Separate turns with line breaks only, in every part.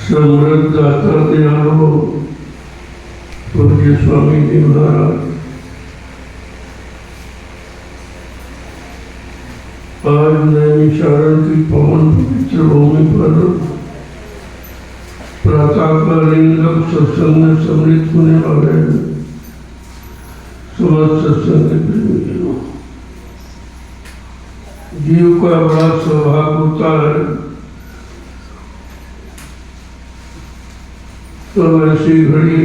समृद्ध दाता दयालो पूज्य स्वामी जी महाराज, आज नैमिषारण्य की पवन पवित्र भूमि पर प्रातःकालीन लक्ष्य सत्संग में सम्मिलित होने वाले समस्त सत्संग के प्रेमियों, जीव का बड़ा सौभाग्य होता है तो ऐसी घड़ी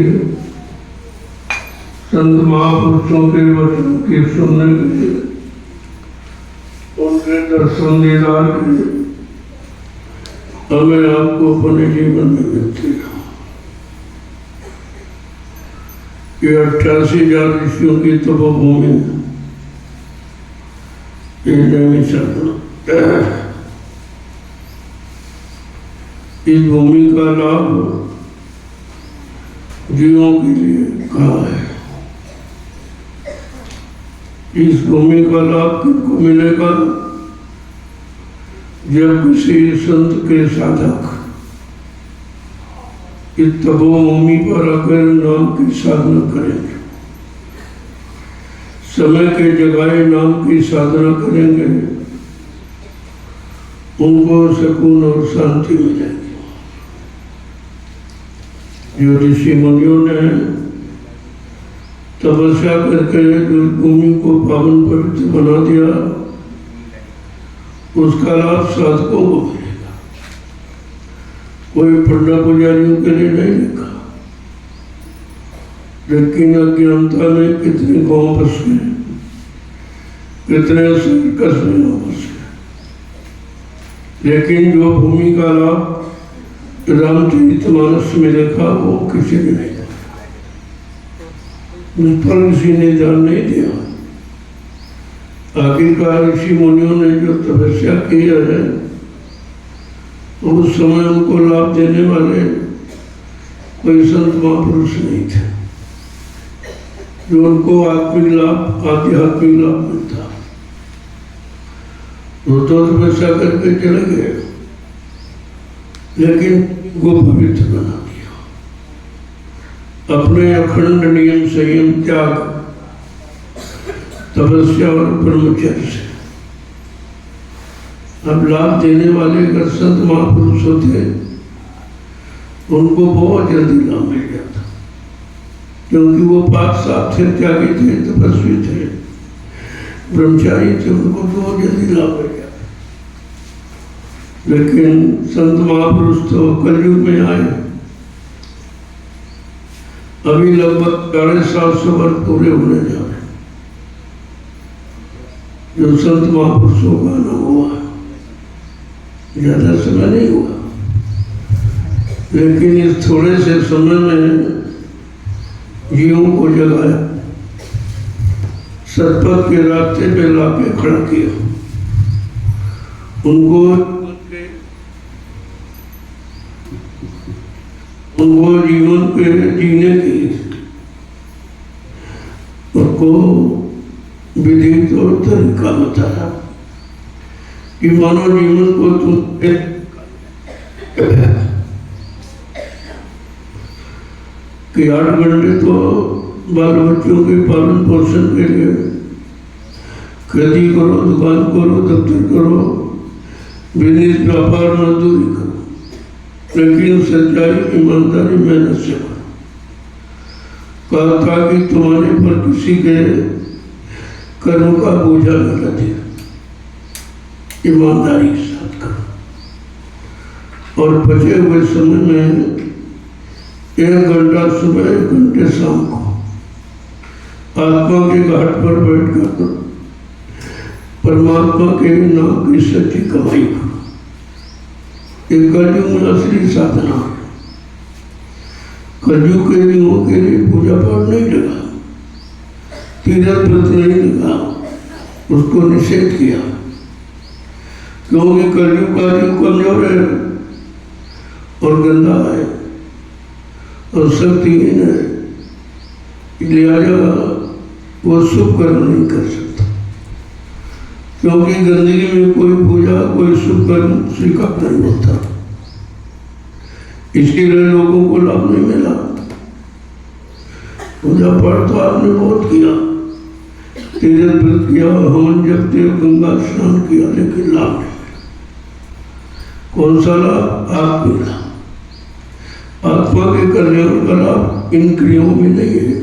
संत महापुरुषों के वचन की सुनने के लिए, उनके दर्शन दीदार के लिए हमें आपको अपने जीवन में मिलती है। ये 88,000 ऋषियों की तपोभूमि इस भूमि का लाभ जीवों के लिए कहा है। इस भूमि का लाभ किनको मिलेगा? जब किसी संत के साधक इस तपोभूमि पर आकर नाम की साधना करेंगे, समय के जगाए नाम की साधना करेंगे, उनको सुकून और शांति मिलेगी। जो ऋषि मुनियों ने तपस्या करके जो भूमि को पावन पवित्र बना दिया, उसका लाभ साधकों को मिलेगा, कोई पंडा पुजारियों के लिए नहीं लिखा। लेकिन अज्ञानता में कितने गांव बस गए, कितने कस्बे बस गए, लेकिन जो भूमि का लाभ रामचरितमानस में देखा वो किसी ने नहीं देखा, उस पर किसी ने ध्यान नहीं दिया। आखिरकार ऋषि मुनियों ने जो तपस्या किया है, उस समय उनको लाभ देने वाले कोई संत महापुरुष नहीं थे, जो उनको आत्मिक लाभ आध्यात्मिक लाभ मिलता। वो तो तपस्या करके चले गए, लेकिन वो पवित्र बना दिया अपने अखंड नियम संयम त्याग तपस्या और ब्रह्मचर्य से। अब लाभ देने वाले अगर संत महापुरुष होते, उनको बहुत जल्दी लाभ मिल जाता, क्योंकि वो पाक साफ थे, त्यागी थे, तपस्वी थे, ब्रह्मचारी थे, उनको बहुत जल्दी लाभ मिल जाता। लेकिन संत महापुरुष तो कलयुग में आए, अभी लगभग 750 वर्ष पूरे होने जा रहे हैं जो संत महापुरुषों का नाम हुआ। ज्यादा समय नहीं हुआ, लेकिन इस थोड़े से समय में जीवों को जगाया, सतपथ के रास्ते पे लाके खड़ा किया, उनको जीवन के जीने की उनको विधि और तरीका बताया कि मानव जीवन को तुम कि 8 घंटे तो बाल बच्चों के पालन पोषण के लिए खेती करो, दुकान करो, दफ्तर करो, बिजनेस व्यापार मजदूरी करो, लेकिन सच्चाई ईमानदारी मेहनत से करो। कहा था कि तुम्हारे पर किसी के कर्म का बोझा न लगे, ईमानदारी के साथ करो। और बचे हुए समय में 1 घंटा सुबह, 1 घंटे शाम को आत्मा के घाट पर बैठकर परमात्मा के नाम की सच्ची कमाई करो। एक कलयुग में असली साधना है। कलयुग के युगों के लिए पूजा पाठ नहीं लगा, तीरथ व्रत नहीं लगा, उसको निषेध किया, क्योंकि कलयुग का युग कमजोर है और गंदा है और शक्तिहीन है, लिहाजा वो शुभ कर्म नहीं कर सकता, क्योंकि गंदगी में कोई पूजा कोई शुभ कर्म स्वीकार नहीं होता। इसके लिए लोगों को लाभ नहीं मिला। पूजा पाठ तो आपने बहुत किया, तीरथ व्रत किया, हवन जपते, गंगा स्नान किया, लेकिन लाभ नहीं मिला। कौन सा लाभ? आप मिला। आत्मा के कल्याण का लाभ इन क्रियाओं में नहीं है।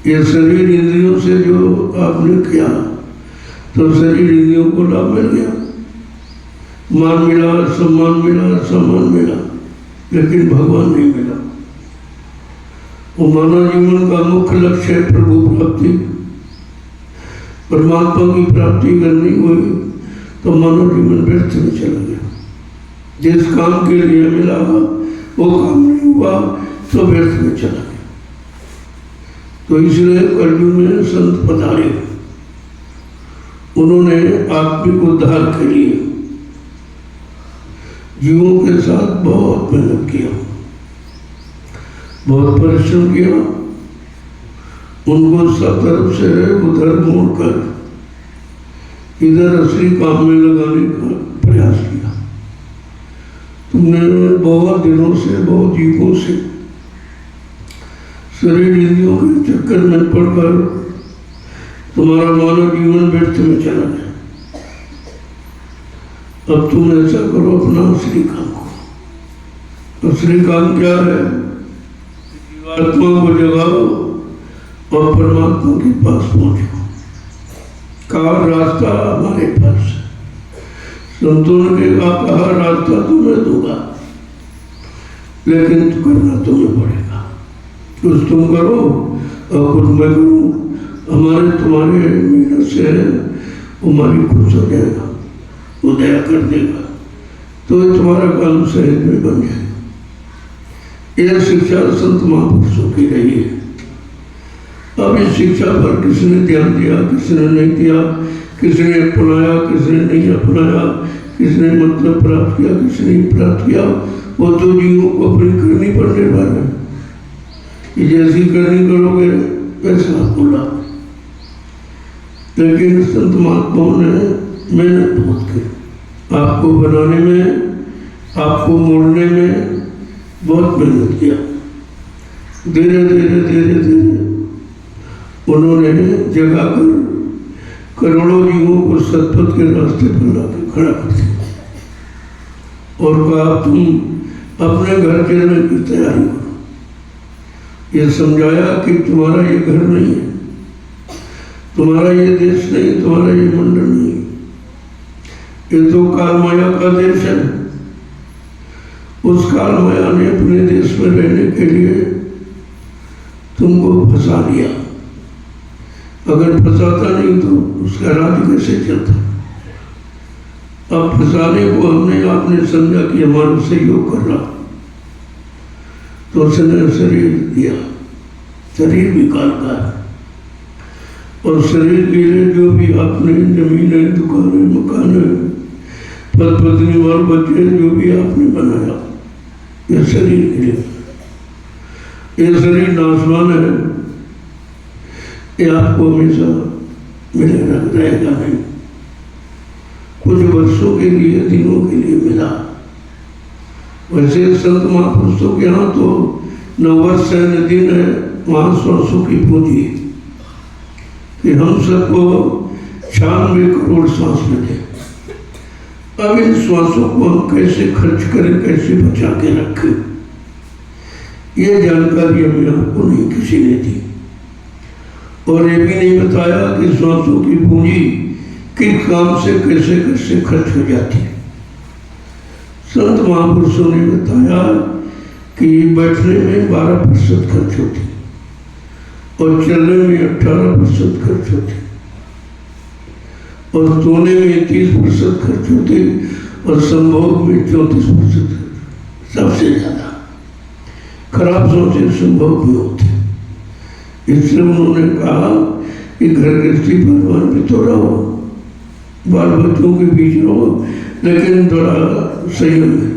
ये शरीर इंद्रियों से जो आपने किया तो शरीर इंद्रियों को लाभ मिल गया, मान मिला, सम्मान मिला, लेकिन भगवान नहीं मिला। वो मानव जीवन का मुख्य लक्ष्य है प्रभु प्राप्ति, परमात्मा की प्राप्ति करनी हुई तो मानव जीवन व्यर्थ में चला गया। जिस काम के लिए मिला वो काम नहीं हुआ तो व्यर्थ में चला गया। तो इसलिए कलयुग में संत पधारे, उन्होंने आत्मिक उद्धार के लिए जीवों के साथ बहुत मेहनत किया, बहुत परिश्रम किया, उनको सब तरफ से उधर मोड़कर इधर असली काम में लगाने का प्रयास किया। तुमने बहुत दिनों से, बहुत युगों से शरीर इंद्रियों के चक्कर में पड़कर तुम्हारा मानव जीवन व्यर्थ में चला गया। अब तुम ऐसा करो, अपना असली काम करो। असली काम क्या है? आत्मा को जगाओ और परमात्मा के पास पहुंचो। का रास्ता हमारे पास है। संतों ने कहा रास्ता तुम्हें दूंगा, लेकिन करना तुम्हें पड़ेगा। कुछ तुम करो और कुछ मैं करूँ, हमारे तुम्हारे मेहनत से हमारी खुश हो जाएगा, वो दया कर देगा, तो तुम्हारा काम सहज में बन जाएगा। यह शिक्षा संत महापुरुषों की रही है। अब इस शिक्षा पर किसने ध्यान दिया, किसने नहीं दिया, किसने अपनाया, किसने नहीं अपनाया, किसने मतलब प्राप्त किया, किसने नहीं प्राप्त किया, वो तो जीवों को अपनी करनी पर निर्भर है कि जैसी करनी करोगे वैसा आपको लाभ। लेकिन संत महात्माओं ने मेहनत बहुत की, आपको बनाने में, आपको मोड़ने में बहुत मेहनत किया। धीरे धीरे उन्होंने जगा कर करोड़ों जीवों को सतपथ के रास्ते पर लाकर खड़ा कर दिया और कहा तुम अपने घर चलने की तैयारी करो। ये समझाया कि तुम्हारा ये घर नहीं है, तुम्हारा ये देश नहीं, तुम्हारा ये मंडल नहीं, ये तो काल माया का देश है। उस काल माया ने अपने देश में रहने के लिए तुमको फंसा लिया। अगर फंसाता नहीं तो उसका राज्य कैसे चलता? अब फंसाने को आपने समझा कि हमारा सहयोग कर रहा, तो उसने शरीर दिया। शरीर भी काल का है और शरीर के लिए जो भी आपने जमीनें, दुकानें, मकानें, पद पत्नी और बच्चे जो भी आपने बनाया, ये शरीर के लिए। ये शरीर नाशवान है, ये आपको हमेशा मिलेगा, रहेगा नहीं। कुछ वर्षों के लिए, दिनों के लिए मिला। वैसे संत महापुरुषों के यहाँ तो न वर्ष है न दिन है, वहाँ श्वासों की पूंजी कि हम सबको 96 करोड़ श्वास मिले। अब इन श्वासों को हम कैसे खर्च करें, कैसे बचा के रखें, ये जानकारी हमें आपको नहीं किसी ने दी। और ये भी नहीं बताया कि श्वासों की पूंजी किस काम से कैसे कैसे खर्च हो जाती है। संत महापुरुषों ने बताया कि बैठने में 12% खर्च होती और चलने में 18% खर्च होती और सोने में 30% खर्च होती और संभोग में 34% है, सबसे ज्यादा खराब सोचें संभोग में होते। इसलिए उन्होंने कहा कि घर गृहस्थी भगवान भी तो रहो, बाल बच्चों के बीच रहो, लेकिन थोड़ा संयम है।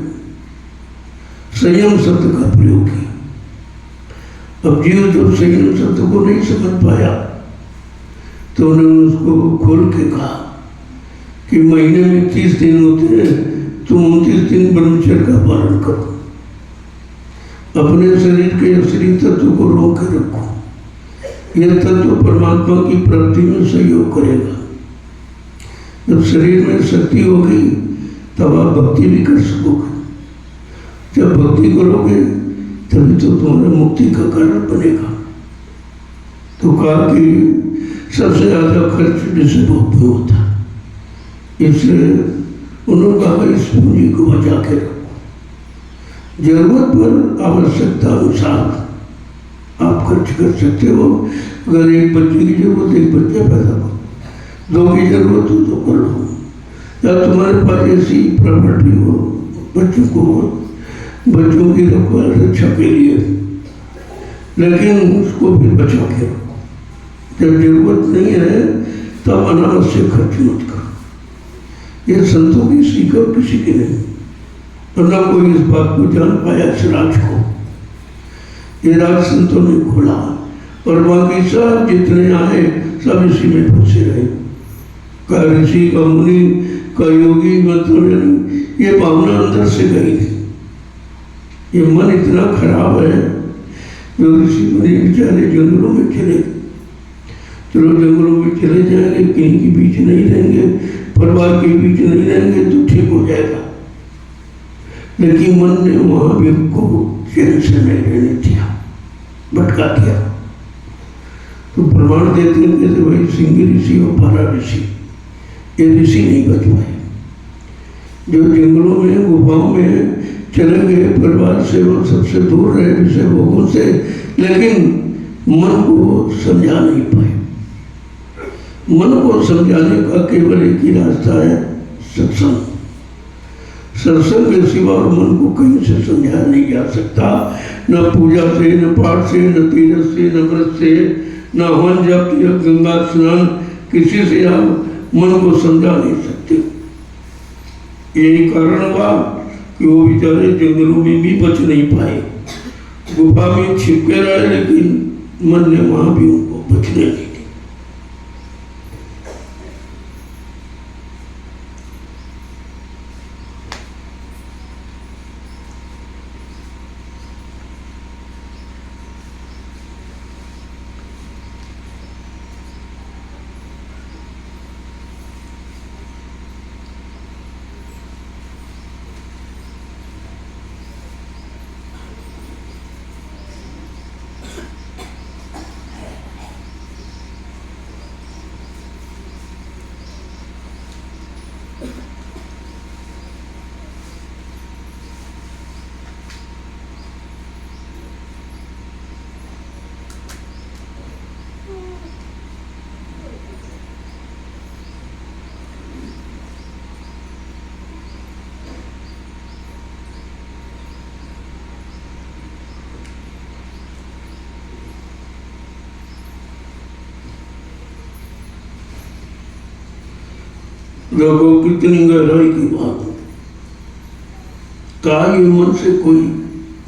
संयम शब्द का प्रयोग किया। अब जीव जब संयम शब्द को नहीं समझ पाया तो उन्होंने उसको खोल के कहा कि महीने में 30 दिन होते हैं, तुम 29 दिन ब्रह्मचर्य का पालन करो, अपने शरीर के असली तत्व को रोक के रखो। यह तत्व परमात्मा की प्राप्ति में सहयोग करेगा। जब शरीर में शक्ति होगी तब आप भक्ति भी कर सकोगे। जब भक्ति करोगे तभी तो तुम्हारा मुक्ति का कारण बनेगा। तो कहा कि सबसे ज्यादा खर्च जिसे भोग में होता, इसलिए उन्होंने कहा इस पूंजी को बचा के रखो। जरूरत पर आवश्यकता अनुसार आप खर्च कर सकते हो। अगर एक बच्चे की जरूरत, एक बच्चा पैदा करो, 2 की जरूरत हो तो कर लो, या तुम्हारे पास ऐसी प्रॉपर्टी हो बच्चों की रक्षा के लिए, लेकिन उसको भी बचा के रखो। जब जरूरत नहीं है तब अनावश्यक खर्च मत करो। ये संतों की सीख और किसी की नहीं, और न कोई इस बात को जान पाया इस राज को। ये राज संतों ने खोला और बाकी सब जितने आए सब इसी में फंसे रहे। का ऋषि, का मुनि, का योगी, मतलब ये भावना अंदर से गई थी। ये मन इतना खराब है, जो ऋषि मुनि बेचारे जंगलों में चले, चलो जंगलों में चले जाएंगे, कहीं के बीच नहीं रहेंगे, परिवार के बीच नहीं रहेंगे तो ठीक हो जाएगा। लेकिन मन ने वहां भी उनको चैन से नहीं रहने दिया, भटका दिया। तो प्रमाण देते हैं जैसे भाई सिंह ऋषि और पारा ऋषि, ये ऋषि नहीं बच पाए। जो जंगलों में गुफाओं में चले गए, परिवार से वो सबसे दूर रहे विषय भोगों से, लेकिन मन को समझा नहीं पाए। मन को समझाने का केवल एक ही रास्ता है, सत्संग। सत्संग के सिवा और मन को कहीं से समझाया नहीं जा सकता। न पूजा से, न पाठ से, न तीरथ से, न व्रत से, न हवन जप या गंगा स्नान, किसी से आप मन को समझा नहीं सकते। यही कारण हुआ कि वो बेचारे जंगलों में भी बच नहीं पाए, गुफा में छिपके रहे, लेकिन मन ने वहां भी उनको बचने नहीं। देखो कितनी गहराई की बात है। कहा ये मन से कोई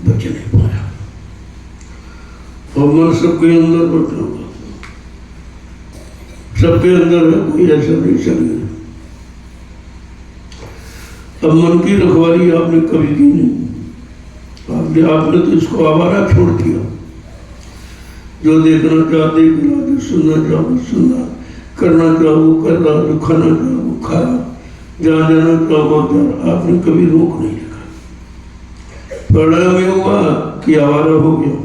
बच नहीं पाया, और मन सबके अंदर बैठा हुआ, सबके अंदर है, कोई ऐसा नहीं शरीर। अब मन की रखवाली आपने कभी की नहीं, आपने तो इसको आवारा छोड़ दिया। जो देखना चाह देख रहा, जो सुनना चाह सुनना, करना चाह वो कर रहा, जो खाना चाह वो खा, जहाँ जाना चाह वहाँ जा। आपने कभी रोक नहीं लगा। प्रलय में हुआ कि आवारा हो गया।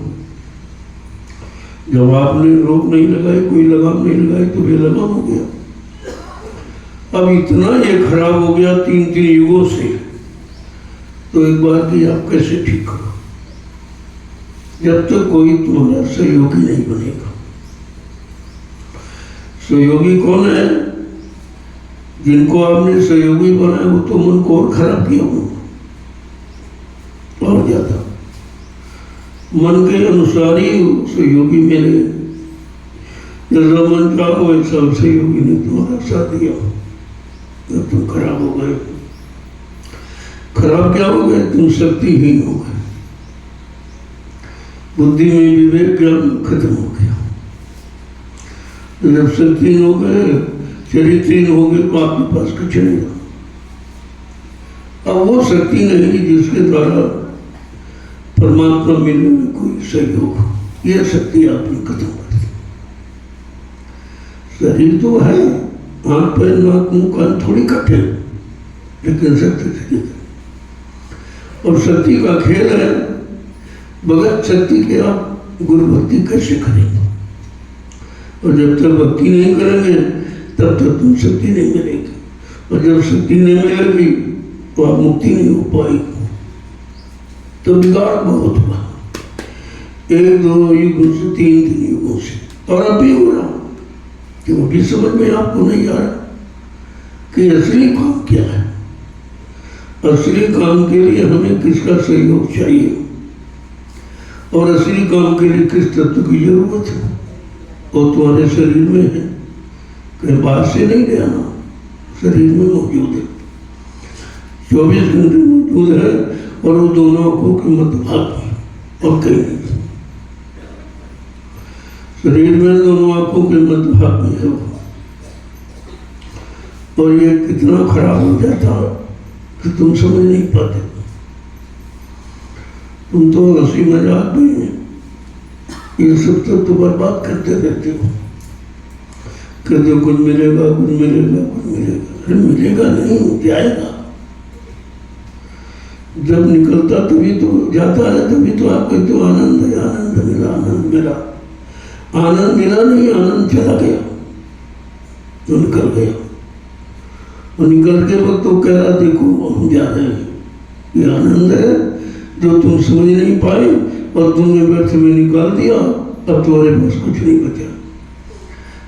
जब आपने रोक नहीं लगाई, कोई लगाम नहीं लगाई, तो बेलगाम हो गया। अब इतना ये खराब हो गया 3-3 युगों से, तो एक बार की आप कैसे ठीक करो, जब तक कोई तुम्हारा सहयोगी नहीं बनेगा। सहयोगी कौन है? जिनको आपने सहयोगी बनाया वो तो मन को और खराब किया उन्होंने, और ज्यादा मन के अनुसार ही सहयोगी मिले। जैसा मन चाहो वैसा सहयोगी ने तुम्हारा साथ दिया। जब तुम खराब हो गए, खराब क्या हो गए? तुम शक्तिहीन हो गए, बुद्धि में विवेक ज्ञान खत्म हो गया। जब शक्तिहीन हो गए, चरित्रहीन हो गए तो आपके पास कुछ नहीं रहा। अब वो शक्ति नहीं जिसके द्वारा परमात्मा मिलने में कोई सहयोग, यह शक्ति आपने खत्म कर दी। शरीर तो है, हाथ पैर नाक मुंह कान थोड़ी कटे, लेकिन शक्ति से और शक्ति का खेल है। बगैर शक्ति के आप गुरु भक्ति कैसे करेंगे? और जब तक भक्ति नहीं करेंगे तब तक तुम शक्ति नहीं मिलेगी, और जब शक्ति नहीं मिलेगी तो आप मुक्ति नहीं हो पाएगी। तो बिगाड़ बहुत हुआ, 1-2 युगों से 3 युगों से, और अब भी हो रहा, क्योंकि समझ में आपको नहीं आ रहा कि असली काम क्या है। असली काम के लिए हमें किसका सहयोग चाहिए, और असली काम के लिए किस तत्व की जरूरत है, वो तुम्हारे शरीर में है, कहीं बाहर से नहीं ले आना, शरीर में मौजूद है, 24 घंटे मौजूद है, और वो दोनों आंखों के मध्य भाग में, और कहीं नहीं। शरीर में दोनों आंखों के मध्य भाग में है वो, और ये कितना खराब हो जाता कि तुम समझ नहीं पाते। तुम तो हंसी मजाक में ये सब तो बर्बाद करते रहते हो। कहते कुछ मिलेगा, कुछ मिलेगा, कुछ मिलेगा। अरे मिलेगा नहीं, जाएगा। जब निकलता तभी तो जाता है, तभी तो आप कहते हो आनंद है, आनंद मिला, आनंद मिला। आनंद मिला नहीं, आनंद चला गया, तो निकल गया। और निकल के वक्त तो कह रहा देखो हम जा रहे हैं, ये आनंद है जो तुम समझ नहीं पाए और तुमने व्यर्थ में निकाल दिया। अब तुम्हारे पास कुछ नहीं बचा।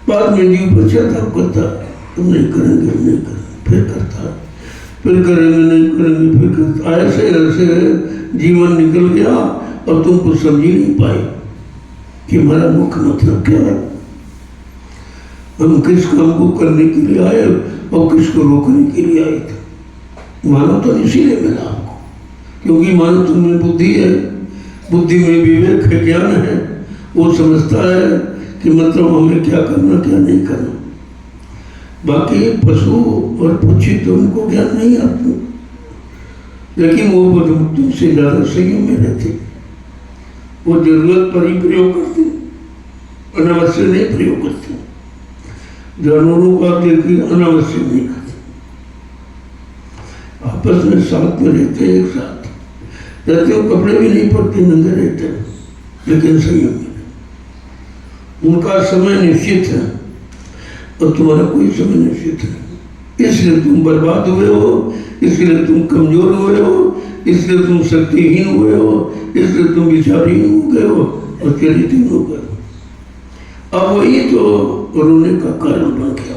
बाद में जीव पश्चाताप करता है, तुम नहीं करेंगे, नहीं करेंगे, फिर करता है, फिर करेंगे, नहीं करेंगे, फिर करता। ऐसे ऐसे जीवन निकल गया और तुम कुछ समझ ही नहीं पाए कि हमारा मुख्य मतलब क्या है, हम किस काम को करने के लिए आए और किसको रोकने के लिए आए थे। मानो तो इसीलिए मिला आपको, क्योंकि मानो तुम्हें बुद्धि है, बुद्धि में विवेक है, ज्ञान है, वो समझता है कि मतलब हमें क्या करना क्या नहीं करना। बाकी पशु और पक्षी तो उनको ज्ञान नहीं आता, लेकिन वो बुद्धि से ज़्यादा संयम में रहते, वो जरूरत पर ही प्रयोग करते, अनावश्यक नहीं प्रयोग करते। जानवरों को आप देखिए अनावश्यक नहीं करते, आपस में साथ में रहते, एक साथ रहते हो, कपड़े भी नहीं पड़ते, नंगे रहते, लेकिन संयम में। उनका समय निश्चित है और तुम्हारा कोई समय निश्चित नहीं। इसलिए तुम बर्बाद हुए हो, इसलिए तुम कमजोर हुए हो, इसलिए तुम शक्तिहीन हुए हो, इसलिए तुम विचारहीन हो गए हो और चरित्रहीन हो गए। अब वही तो रोने का कारण बन गया।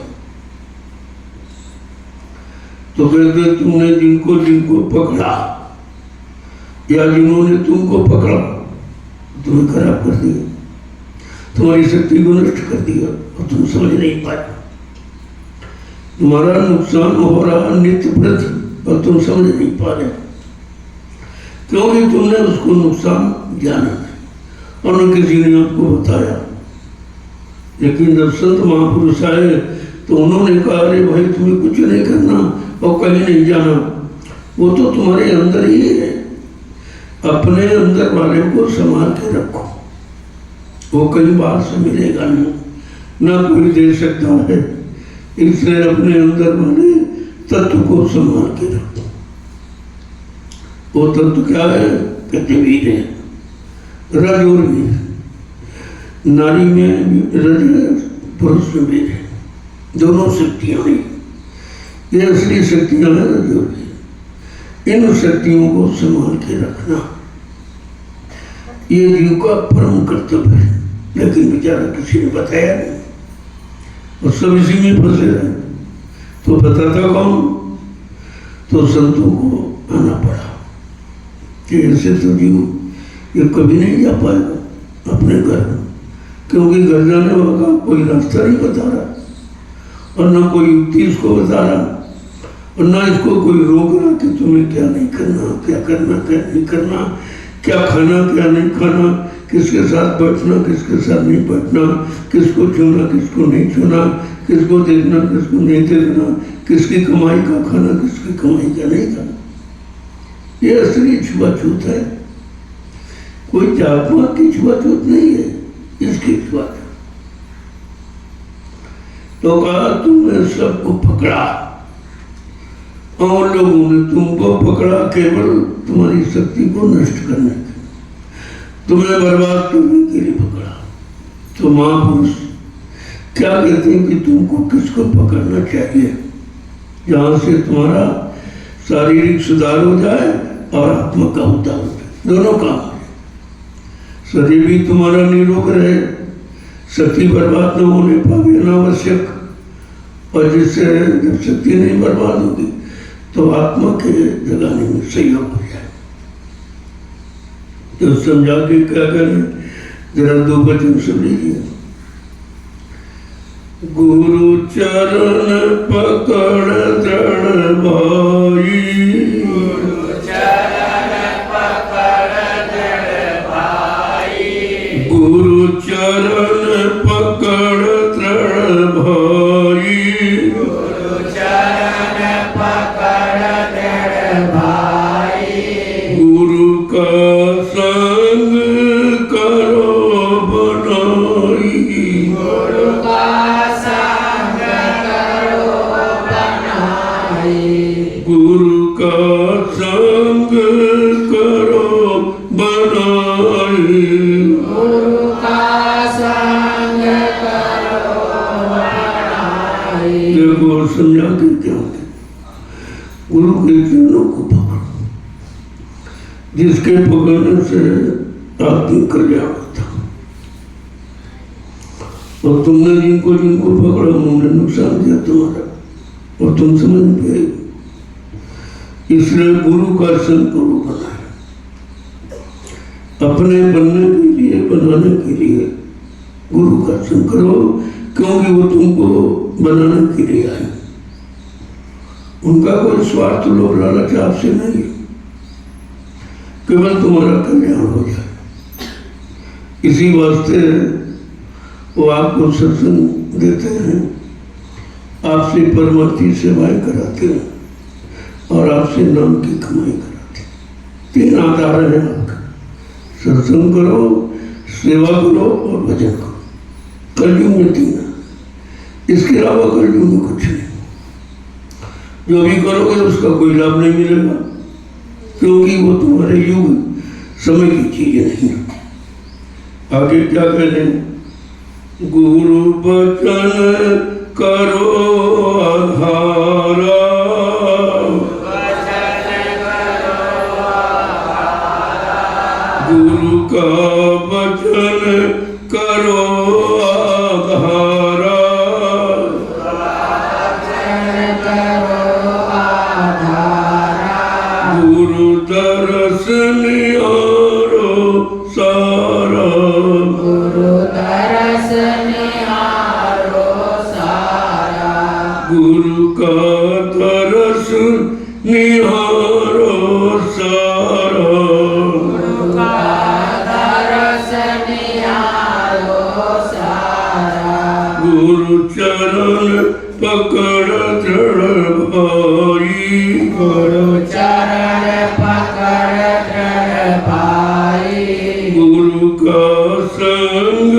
तो कहते तुमने जिनको जिनको पकड़ा या जिन्होंने तुमको पकड़ा तुम्हें खराब कर दिया, तुम्हारी शक्ति को नष्ट कर दिया और तुम समझ नहीं पाए। तुम्हारा नुकसान हो रहा नित्य प्रति और तुम समझ नहीं पा रहे, क्योंकि तुमने उसको नुकसान जाना नहीं और न किसी ने आपको बताया। लेकिन जब संत महापुरुष आए तो उन्होंने कहा अरे भाई तुम्हें कुछ नहीं करना और कहीं नहीं जाना, वो तो तुम्हारे अंदर ही है। अपने अंदर वाले को संभाल के रखो, वो कहीं बाहर से मिलेगा नहीं, ना कोई दे सकता है। इसलिए अपने अंदर वाले तत्व को संभाल के रखो। वो तत्व क्या है? कहते वीर है, रज और वीर। नारी में रज है, पुरुष में वीर है, दोनों शक्तियां हैं। ये असली शक्तियां हैं रज और वीर। इन शक्तियों को संभाल के रखना ये जीव का परम कर्तव्य है, लेकिन बेचारा किसी ने बताया नहीं और सब इसी में फंसे रहे। तो बताता कौन? तो संतों को आना पड़ा कि ऐसे तो जीव ये कभी नहीं जा पाएगा अपने घर, क्योंकि घर जाने वाला कोई रास्ता नहीं बता रहा और ना कोई युक्ति इसको बता रहा और ना इसको कोई रोक रहा कि तुम्हें क्या नहीं करना, क्या करना, क्या नहीं करना, क्या खाना, क्या नहीं खाना, किसके साथ बैठना, किसके साथ नहीं बैठना, किसको छूना, किसको नहीं छूना, किसको देखना, किसको नहीं देखना, किसकी कमाई का खाना, किसकी कमाई का नहीं खाना। ये असली छुआछूत है, कोई जात पात की छुआछूत नहीं है, इसकी छुआछूत। तो कहा तुमने सबको पकड़ा और लोगों ने तुमको पकड़ा केवल तुम्हारी शक्ति को नष्ट करने के, तुम्हें बर्बाद करने के लिए पकड़ा। तो महापुरुष क्या कहते हैं कि तुमको किसको पकड़ना चाहिए? जहां से तुम्हारा शारीरिक सुधार हो जाए और आत्मा का उद्धार हो जाए, दोनों काम। शरीर भी तुम्हारा निरोग रहे, शक्ति बर्बाद न होने पावे अनावश्यक, और जिससे जब शक्ति नहीं बर्बाद होगी तो आत्मा के जगाने में सहयोग हो जाए। तो समझा के क्या करें, जरा दो वचन सुन लीजिए। गुरु चरण पकड़ दृढ़ भाई, गुरु चरण पकड़ दृढ़ भाई, गुरु चरण पकड़ दृढ़ भाई, गुरु चरण पकड़ दृढ़ भाई, गुरु का संग करो बनाई, गुरु का संग करो बनाई, गुरु का संग करो बनाई, गुरु का संग करो बनाई। देखो समझा के क्या होता है, गुरु के चरणों को पकड़ो, जिसके पकड़ने से आदमी कल्याण होता। और तुमने जिनको जिनको पकड़ा उन्होंने नुकसान दिया तुम्हारा, और तुम समझ गए। इसलिए गुरु का संग करो बनाए, अपने बनने के लिए, बनाने के लिए गुरु का संग करो, क्योंकि वो तुमको बनाने के लिए आए। उनका कोई स्वार्थ लोभ लालच आपसे नहीं, केवल तुम्हारा कल्याण हो जाए। इसी वास्ते वो आपको सत्संग देते हैं, आपसे परमार्थी सेवाएं कराते हैं और आपसे नाम की कमाई कराते हैं। तीन आधार है आपका, सत्संग करो, सेवा करो और भजन करो। कलयुग में तीन है, इसके अलावा कलयुग में कुछ नहीं। जो भी करोगे उसका कोई लाभ नहीं मिलेगा, क्योंकि वो तुम्हारे युग समय की चीजें नहीं है। आगे क्या करें? गुरु बचन करो आधारा, गुरु का वचन करो आधारा, गुरु दर्शन निहारो सारा, गुरु दर्शन निहारो सारा, गुरु का दर्शन निहारो सारा, गुरु का दर्शन निहारो सारा, गुरु चरण पकड़ दृढ़ भाई, गुरु चरण पकड़ दृढ़ भाई, गुरु का संग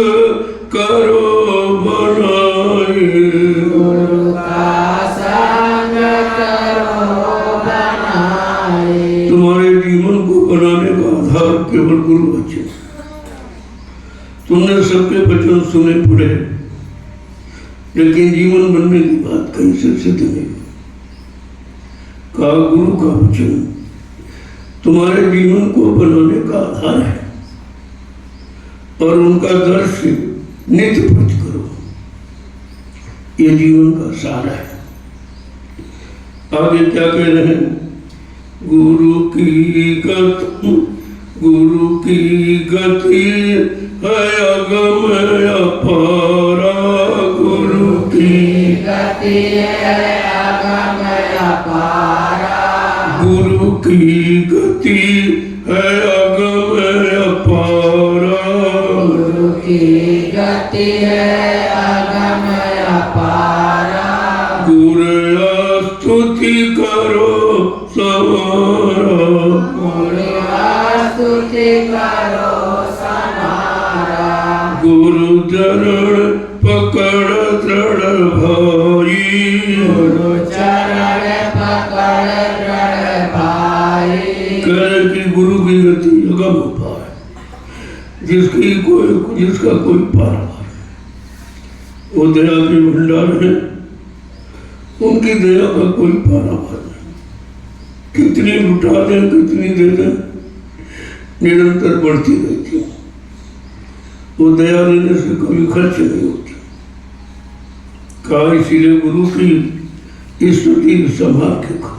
करो बनाए, गुरु का संग करो बनाए। तुम्हारे जीवन को बनाने का आधार केवल गुरु वचन। तुमने सबके वचन सुने पड़े, लेकिन जीवन बनने की बात कहीं से सिद्ध नहीं। कहा गुरु का वचन तुम्हारे जीवन को बनाने का आधार है, और उनका दर्शन नित्य प्रति करो, ये जीवन का सार है। आगे क्या कह रहे हैं? गुरु की गति है अगम अपारा, गुरु की
गति है अगम अपारा,
गुरु की गति है अगम अपारा,
गुरु की गति है अगम अपारा,
गुरु स्तुति करो समारा,
गुरु स्तुति करो समारा,
गुरु चरण पकड़ दृढ़ भाई,
गुरु चरण पकड़ दृढ़ भाई,
कहे कि गुरु की गति अगम अपार, जिसका कोई पार नहीं, वो दया के भंडार है, उनकी दया का कोई पारावार नहीं। कितनी लुटा दें, कितनी दे दें, निरंतर बढ़ती रहती है। वो दया लेने से कभी खर्च नहीं होती। कहा इसीलिए गुरु की स्तुति संभाल के करो,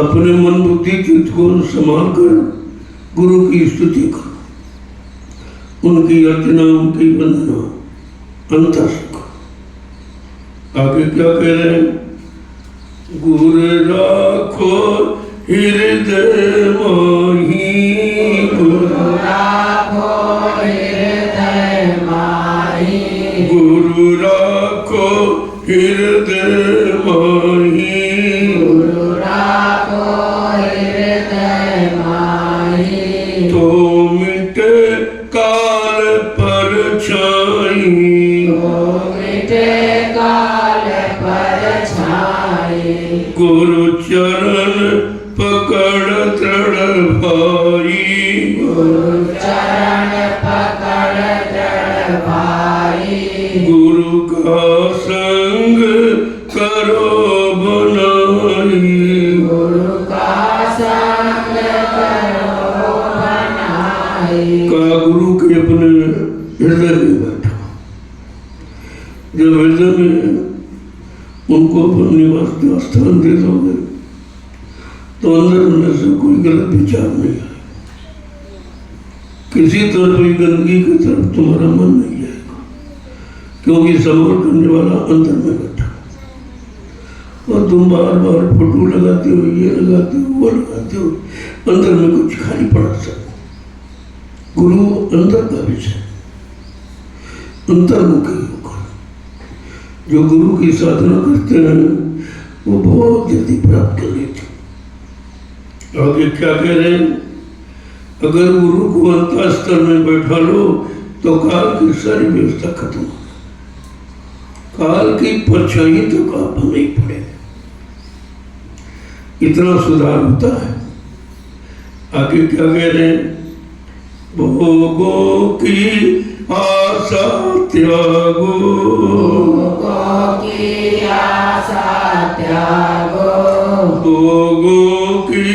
अपने मन बुद्धि चित्त को संभाल कर गुरु की स्तुति करो, उनकी अर्चना, उनकी वंदना अंतर से करो। आगे क्या कह रहे हैं? गुरु राखो हृदय माही,
गुरु राखो हृदय माही,
गुरु राखो हृदय माही,
गुरु राखो हृदय माही,
तो मिटे काल पर छाई,
तो मिटे काल पर छाई,
गुरु चरण पकड़ दृढ़ भाई,
गुरु चरण पकड़ दृढ़ भाई,
गुरु का संग करो बनाई,
गुरु का संग करो बनाई,
का गुरु के अपने हृदय में बैठा। जब हृदय में उनको अपना निवास का स्थान दे दोगे तो अंदर में से कोई गलत विचार नहीं आए, किसी तरफ भी गंदगी की तरफ तुम्हारा मन नहीं जाएगा, क्योंकि संवर करने वाला अंदर में बैठा। और तुम बार बार फोटो लगाते हो, ये लगाते हो, वो लगाते हो, अंदर में कुछ खाली पड़ा सब। गुरु अंदर का विषय, अंतर्मुखी होकर जो गुरु की साधना करते हैं वो बहुत जल्दी प्राप्त कर लेते। आगे क्या कह रहे हैं? अगर गुरु को अंतःस्तर में बैठा लो तो काल की सारी व्यवस्था खत्म हो, काल की परछाई तो आप नहीं पड़े, इतना सुधार होता है। आगे क्या कह रहे हैं? भोगों की आशा त्यागो,
भोगों की आशा त्यागो,
भोगों की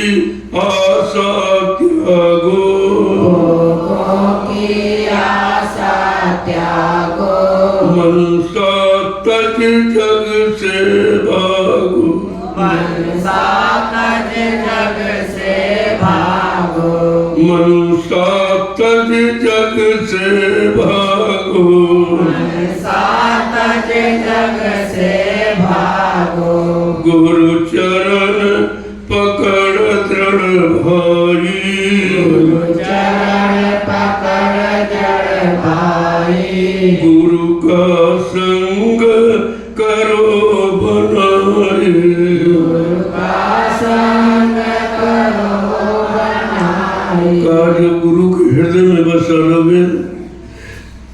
आशा त्यागो,
भोगों की आशा त्यागो,
मनसा तज जग से भागो,
मनसा तज जग से भागो,
मनसा तज जग से भागो,
मनसा तज जग से भागो,
गुरु चरण पकड़ दृढ़ भाई,
गुरु चरण पकड़ दृढ़ भाई,
गुरु का संग करो बनाए,
गुरु का संग करो बनाए,
का जब गुरु के हृदय में बसा लोगे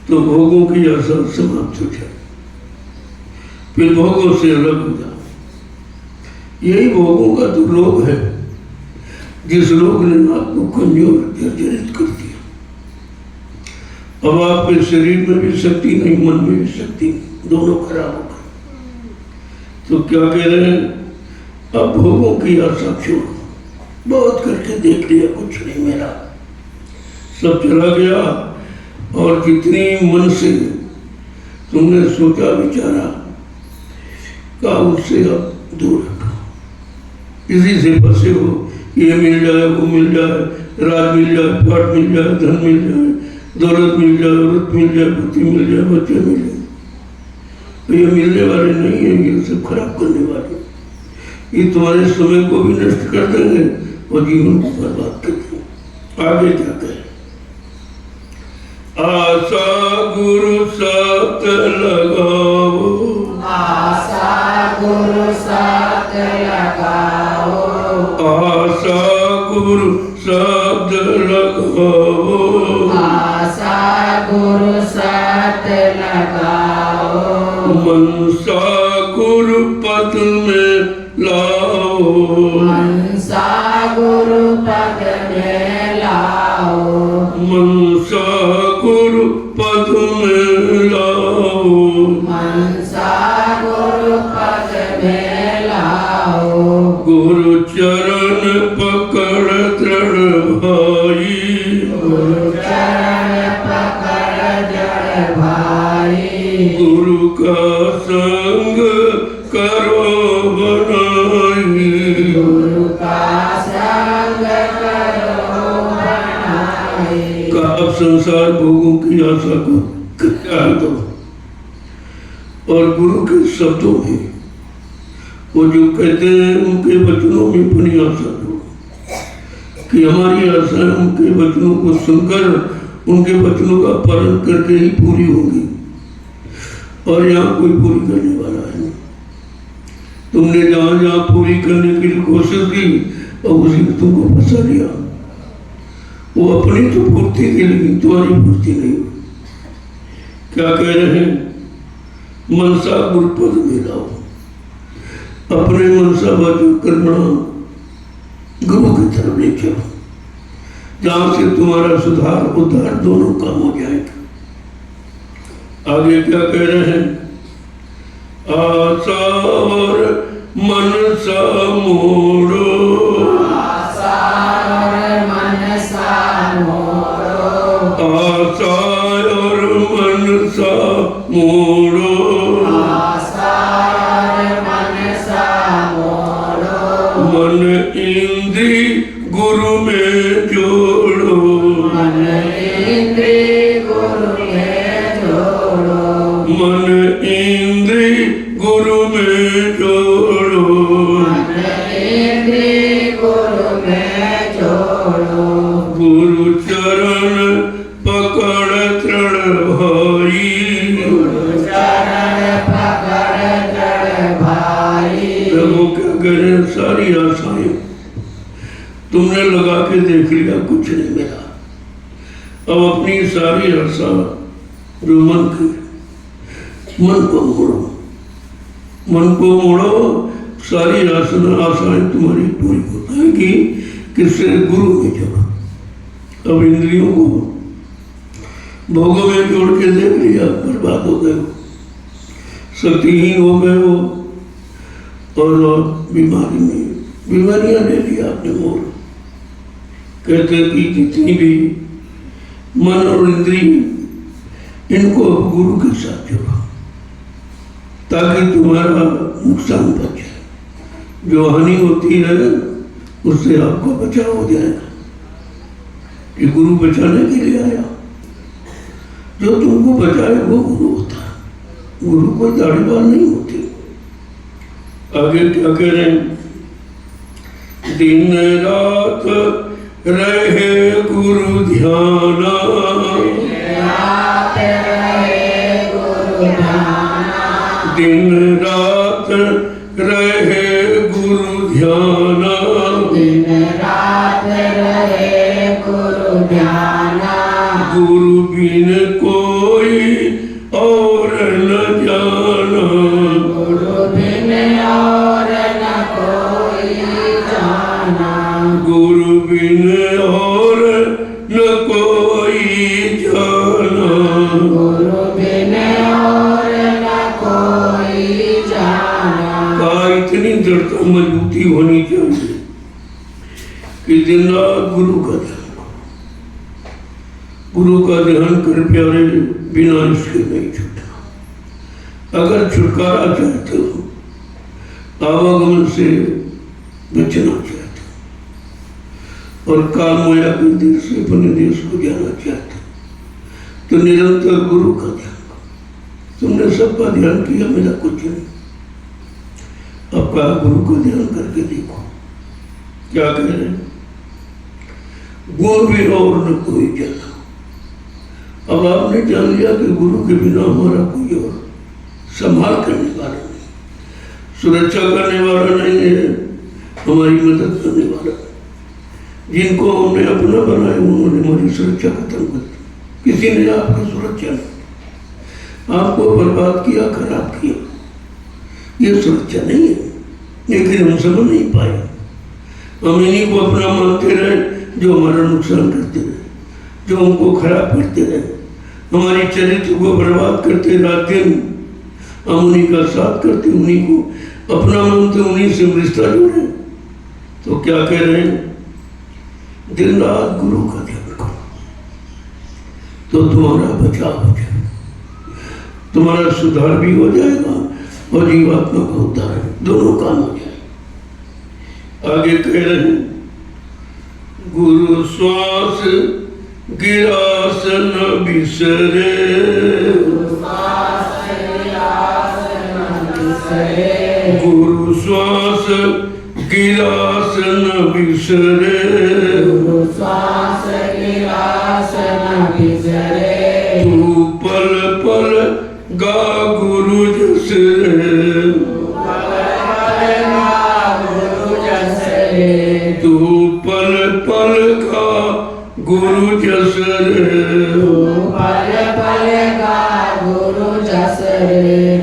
तो भोगों की आशा समाप्त हो जाए, फिर भोगों से अलग हो जाओ। यही भोगों का तो रोग है, जिस रोग ने आपको कमजोर जर्जरित कर दिया। अब आपके शरीर में भी शक्ति नहीं, मन में भी शक्ति नहीं, दोनों खराब हो गए। तो क्या कह रहे हैं? अब भोगों की आशा छोड़ो, बहुत करके देख लिया, कुछ नहीं मेरा, सब चला गया। और जितनी मन से तुमने सोचा विचारा का उससे अब दूर रखो। इसी से फंसे हो, ये मिल जाए, वो मिल जाए, राज मिल जाए, पाठ मिल जाए, धन मिल जाए, दौलत मिल जाए, औरत मिल जाए, पति मिल जाए, बच्चे मिल जाए। तो ये मिलने वाले नहीं है, ये सब खराब करने वाले। ये तुम्हारे समय को भी नष्ट कर देंगे और जीवन को बर्बाद कर देंगे। आगे क्या कहें? आशा गुरु साथ लगाओ,
आशा गुरु साथ लगाओ,
आशा गुरु साथ लगाओ,
आशा गुरु साथ लगाओ,
मनसा गुरु पद में लाओ,
मनसा गुरु पद में लाओ,
मनसा गुरु पद में लाओ,
मनसा गुरु पद में लाओ,
गुरु चरण पकड़ दृढ़ भाई,
गुरु चरण पकड़ जड़ भाई,
गुरु का संग करो बनाई,
गुरु का संग करो बनाई।
का अब संसार भोगों की आशा को त्याग दो और गुरु के शब्दों में वो जो कहते हैं उनके वचनों में अपनी आशा दो कि हमारी आशाएं उनके वचनों को सुनकर उनके वचनों का पालन करके ही पूरी होंगी और यहाँ कोई पूरी करने वाला है नहीं। तुमने जहाँ जहाँ पूरी करने की कोशिश की और उसी में तुमको फंसा लिया। वो अपनी तो पूर्ति की लेकिन तुम्हारी पूर्ति नहीं हुई। क्या कह रहे हैं? मनसा गुरुपद में लाओ, अपने मनसा वाचो कर्मणा गुरु की तरफ ले चलो, जहां से तुम्हारा सुधार उद्धार दोनों काम हो जाएगा। आगे क्या कह रहे हैं? आशा और मनसा मोड़ो,
आशा और मनसा मोड़ो,
आशा और मनसा मोड़ो,
आशा और मनसा मोड़ो,
मन इंद्री गुरु में जोड़ो,
मन इंद्री गुरु में जोड़ो,
मन इंद्री गुरु में जोड़ो,
मन इंद्री गुरु में जोड़ो,
गुरु चरण पकड़ दृढ़ भाई,
गुरु चरण पकड़ जड़ भाई।
प्रभु क्या करें? सारी आशाएं तुमने लगा के देख लिया, कुछ नहीं मिला। अब अपनी सारी आशा जो मन की, मन को मोड़ो, मन को मोड़ो, सारी आशाएं तुम्हारी पूरी हो जाएगी। किससे? गुरु में जोड़ो। अब इंद्रियों को भोगों में जोड़ के देख लिया, बर्बाद हो गए हो, शक्तिहीन हो गए हो और बीमारी में बीमारियां ले लिया आपने मोड़। कहते कि जितनी भी मन और इंद्रिय इनको अब गुरु के साथ जोड़ो ताकि तुम्हारा नुकसान बच जाए। जो हानि होती है उससे आपको बचाव हो जाएगा। ये गुरु बचाने के लिए आया। जो तुमको बचाए वो गुरु होता है। गुरु कोई दाढ़ीवाल नहीं होती। आगे क्या कह रहे हैं? दिन रात रहे गुरु ध्याना,
रात रहे गुरु ध्याना,
दिन रात रहे गुरु ध्याना,
दिन रात रहे गुरु ध्याना,
गुरु बिन कोई और न जाना,
गुरु बिन और न कोई जाना,
गुरु बिन और न कोई जाना।
गुरु बिन और न कोई जाना।
का इतनी दृढ़ता मजबूती होनी चाहिए कि दिन रात गुरु का ध्यान, गुरु का ध्यान कर प्यारे, बिना इसके नहीं छूटा। अगर छुटकारा चाहते हो, आवागमन से बचना चाहते और काल माया के देश से अपने देश को जाना चाहते तो निरंतर गुरु का ध्यान करो। तुमने सबका ध्यान किया, मेरा कुछ नहीं। आपका गुरु का ध्यान करके देखो क्या कह रहे हैं, गुरु भी और न कोई जाना। अब आपने जान लिया कि गुरु के बिना हमारा कोई और संभाल करने वाला नहीं, सुरक्षा करने वाला नहीं है, हमारी मदद करने वाला नहीं। जिनको हमने अपना बनाया उन्होंने हमारी सुरक्षा खत्म कर दी। किसी ने आपकी सुरक्षा नहीं, आपको बर्बाद किया, खराब किया। ये सुरक्षा नहीं है, लेकिन हम समझ नहीं पाए। हम इन्हीं को अपना मानते रहे जो हमारा नुकसान करते रहे, जो हमको खराब करते रहे, हमारी चरित्र को बर्बाद करते रात दिन। हम उन्हीं का साथ करते, उन्हीं को अपना मानते, उन्हीं से रिश्ता जोड़े। तो क्या कह रहे हैं, दिन रात गुरु का ध्यान करो तो तुम्हारा बचाव हो जाएगा, तुम्हारा सुधार भी हो जाएगा और जीवात्मा का उद्धार, दोनों काम हो जाएगा। आगे कह रहे हैं, गुरु श्वास गिरास न बिसरे, गुरु श्वास गिरास न बिसरे, तू पल पल गा गुरु जस रे, तू पल पल गा गुरु जस रे।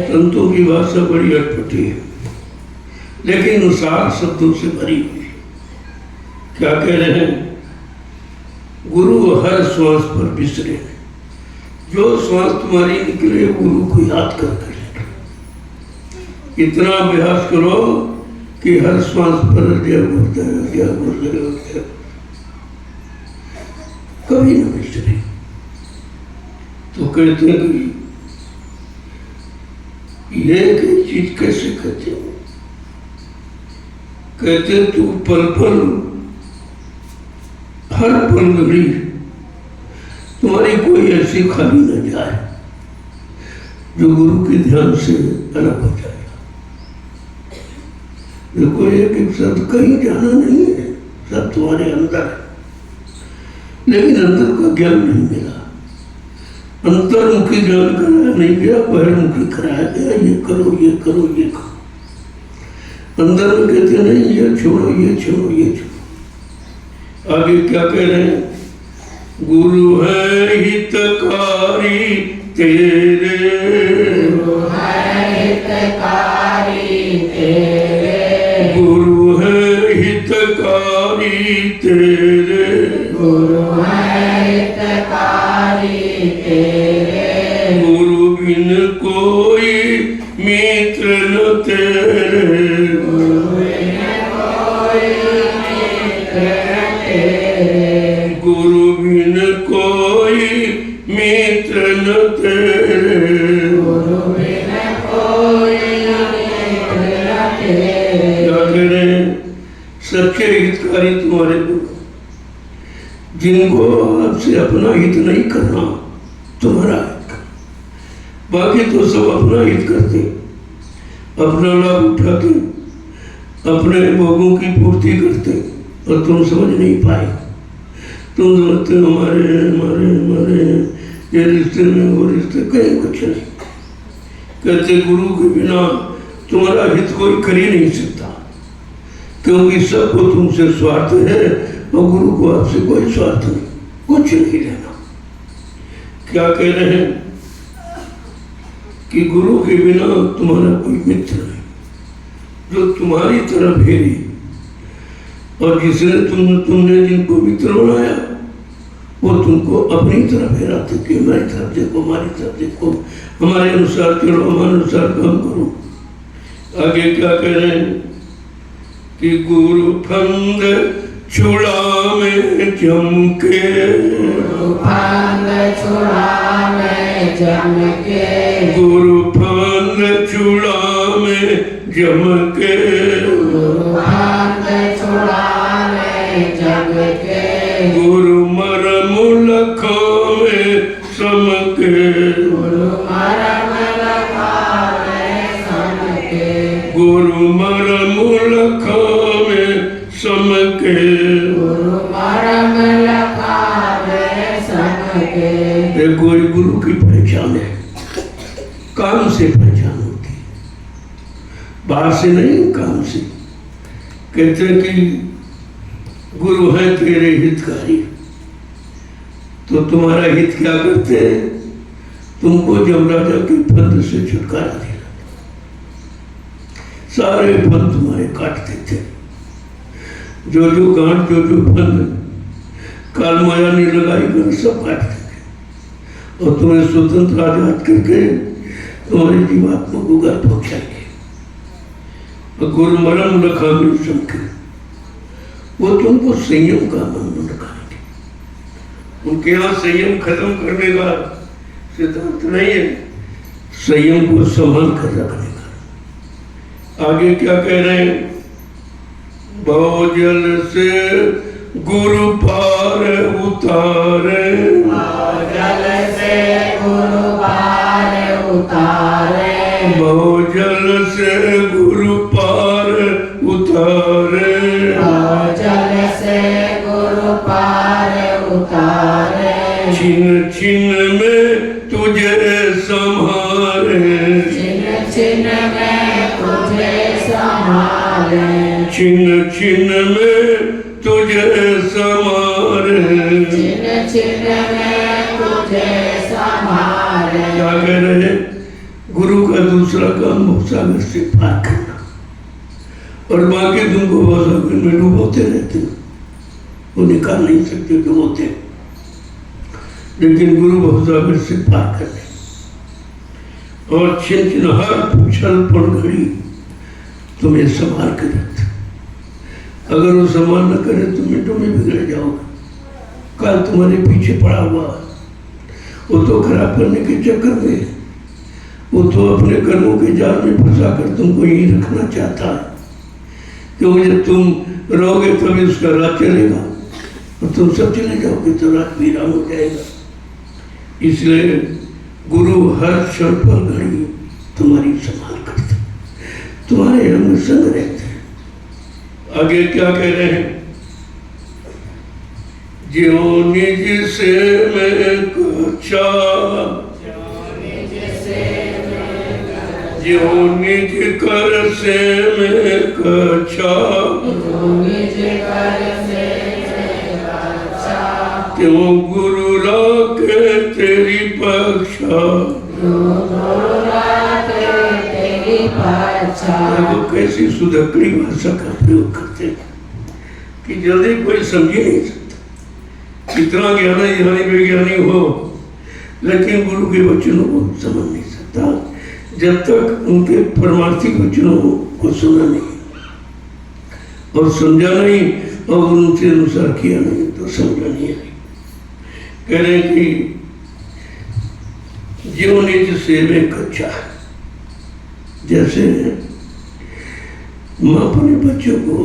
संतों की भाषा बड़ी अटपटी है, लेकिन सार शब्दों से भरी हुई। क्या कह रहे हैं, गुरु हर श्वास पर बिसरे, जो श्वास तुम्हारी निकले गुरु को याद करके लेना। इतना अभ्यास करो कि हर श्वास पर जय गुरुदेव कभी न बिसरे। तो कहते हैं कि ये चीज कैसे कहते हो, कहते तू पल पल हर पल घड़ी तुम्हारी कोई ऐसी खाली न जाए जो गुरु के ध्यान से अलग हो जाएगा। देखो एक शब्द कहीं जाना नहीं है, सब तुम्हारे अंदर है, लेकिन अंदर का ज्ञान नहीं मिला। अंतर्मुखी ज्ञान कराया नहीं गया, बहिर्मुखी कराया गया, ये करो ये करो ये करो। अंदर में कहते नहीं ये छोड़ो ये छोड़ो ये छोड़ो। आगे क्या कह रहे हैं, गुरु है हितकारी तेरे, गुरु है हितकारी तेरे, गुरु है हितकारी तेरे, गुरु है हितकारी तेरे, गुरु बिन कोई मित्र न तेरे, गुरु बिन कोई मित्र न तेरे, गुरु बिन कोई मित्र न तेरे, गुरु बिन कोई मित्र न तेरे। क्या करें, सच्चे हितकारी तुम्हारे गुरु, जिनको आपसे अपना हित नहीं करना, तुम्हारा हित। बाकी तो सब अपना हित करते, अपना लाभ उठाते, अपने भोगों की पूर्ति करते, और तुम समझ नहीं पाए। तुम समझते हमारे हमारे हमारे ये रिश्ते में वो रिश्ते, कहीं कुछ नहीं। कहते गुरु के बिना तुम्हारा हित कोई कर ही नहीं सकता, क्योंकि सबको तुमसे स्वार्थ है और गुरु को आपसे कोई स्वार्थ नहीं, कुछ नहीं लेना। क्या कह रहे हैं कि गुरु के बिना तुम्हारा कोई मित्र नहीं, जो तुम्हारी तरफ भेरी, और जिसने तुमने जिनको मित्र बनाया वो तुमको अपनी तरफ भेराते कि हमारी तरफ देखो, हमारी तरफ देखो, हमारे अनुसार चलो, हमारे अनुसार काम करो। आगे क्या कह रहे हैं कि गुरु फंद छुड़ा में जमके, गुरु फंद छुड़ा में जमके, गुरु फंद छुड़ा में जमके, गुरु फंद सबके,
गुरु मरम लखावे सबके।
ये कोई गुरु की पहचान है, काम से पहचान होती, बाहर से नहीं, काम से। कहते हैं कि गुरु है तेरे हितकारी, तो तुम्हारा हित क्या करते हैं? तुमको यमराजा के फंद से छुटकारा दिला, सारे फंद तुम्हारे काट देते, जो जो गांठ, जो जो फंद काल माया ने लगाई कर सब काट देंगे और तुम्हें स्वतंत्र आजाद करके तुम्हारे जीवात्मा को घर पहुंचाएंगे। गुरु मरम लखावे सबके, वो तुमको संयम का बंधन रखाएंगे। उनके यहाँ संयम खत्म करने का सिद्धांत नहीं है, संयम को संभाल कर रखने का। आगे क्या कह रहे हैं? बहुजल से गुरु पार उतारे,
जल से गुरु पार उतारे।
बहुजल से गुरु पार उतारे,
जल से गुरु पार उतारे।
छिन छिन में तुझे संभाले,
छिन छिन में तुझे संभाले।
छिन छिन में तुझे संभाले।
छिन छिन में तुझे संभाले।
क्या कह रहे हैं? गुरु का दूसरा काम भवसागर से पार करना, और बाकी तुमको भवसागर में डुबोते रहते हो, वो निकाल नहीं सकते, डुबोते। लेकिन गुरु भवसागर से पार करने और छिन छिन हर पूछल पड़ घड़ी तुम्हें संभाल कर रखते। अगर वो संभाल न करे तो मिनटों में बिगड़ जाओगे। कल तुम्हारे पीछे पड़ा हुआ, वो तो खराब करने के चक्कर में, वो तो अपने कर्मों के जाल में फंसा कर तुमको यही रखना चाहता है, क्योंकि जब तुम रहोगे तभी उसका राज चलेगा, और तुम सब चले जाओगे तो राज वीरान हो जाएगा। इसलिए गुरु हर क्षण पर घड़ी तुम्हारी संभाल करते, तुम्हारे अंग संग रहते हैं। आगे क्या कह रहे हैं? ज्यों निज से मैं कचा, ज्यों निज कर से मैं कचा, त्यों गुरु राखे तेरी पक्षा। वो कैसी सुधकड़ी भाषा का प्रयोग करते हैं कि जल्दी कोई समझ ही नहीं सकता। कितना ज्ञानी ज्ञानी विज्ञानी हो, लेकिन गुरु के वचनों को समझ नहीं सकता जब तक उनके परमार्थिक वचनों को सुना नहीं और समझा नहीं और उनके अनुसार किया नहीं तो समझा नहीं आई। कह रहे कि ज्यों निज से में कच्चा, जैसे माँ अपने बच्चों को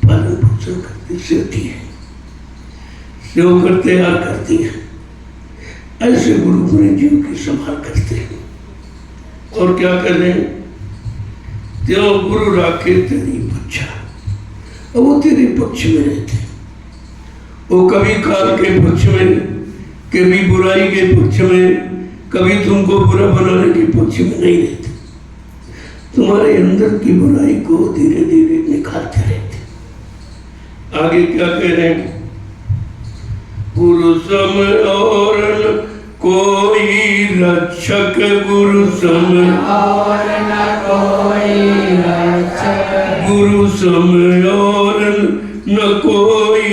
पालन पोषण करती सेवती है, सेव कर तैयार करती है, ऐसे गुरु अपने जीव की संभाल करते हैं। और क्या कर रहे हैं? त्यों गुरु राखे तेरी पक्षा, और वो तेरे पक्ष में रहते हैं। वो कभी काल के पक्ष में, कभी बुराई के पक्ष में, कभी तुमको बुरा बनाने के पक्ष में नहीं रहते, तुम्हारे अंदर की बुराई को धीरे धीरे निकालते रहते। आगे क्या कह रहे हैं? गुरु सम और कोई रक्षक, गुरु सम
और न कोई रक्षक।
गुरु सम और न कोई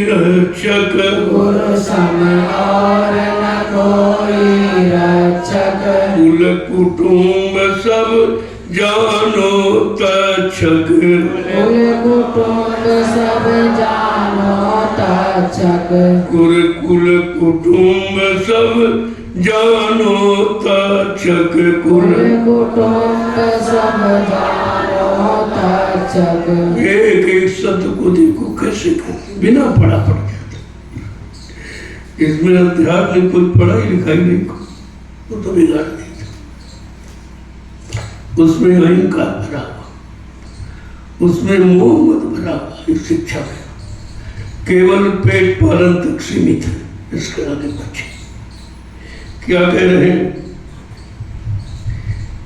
रक्षक।
गुरु सम और न कोई रक्षक।
कुल कुटुंब सब जानो तक्षक।
कुल कुटुंब सब जानो तक्षक।
कुल कुटुंब सब जानो तक्षक।
कुल कुटुंब सब जानो तक्षक।
एक एक शब्द को देखो कैसे करते, बिना पढ़ा पड़ जाता। इसमें अध्यात्म में कोई पढ़ाई लिखाई नहीं, वो तो बिगाड़ देता। उसमें अहंकार भरा हुआ, उसमें मोह मत भरा हुआ, की शिक्षा में केवल पेट पालन तक सीमित है, इसके आगे बचे। क्या कह रहे हैं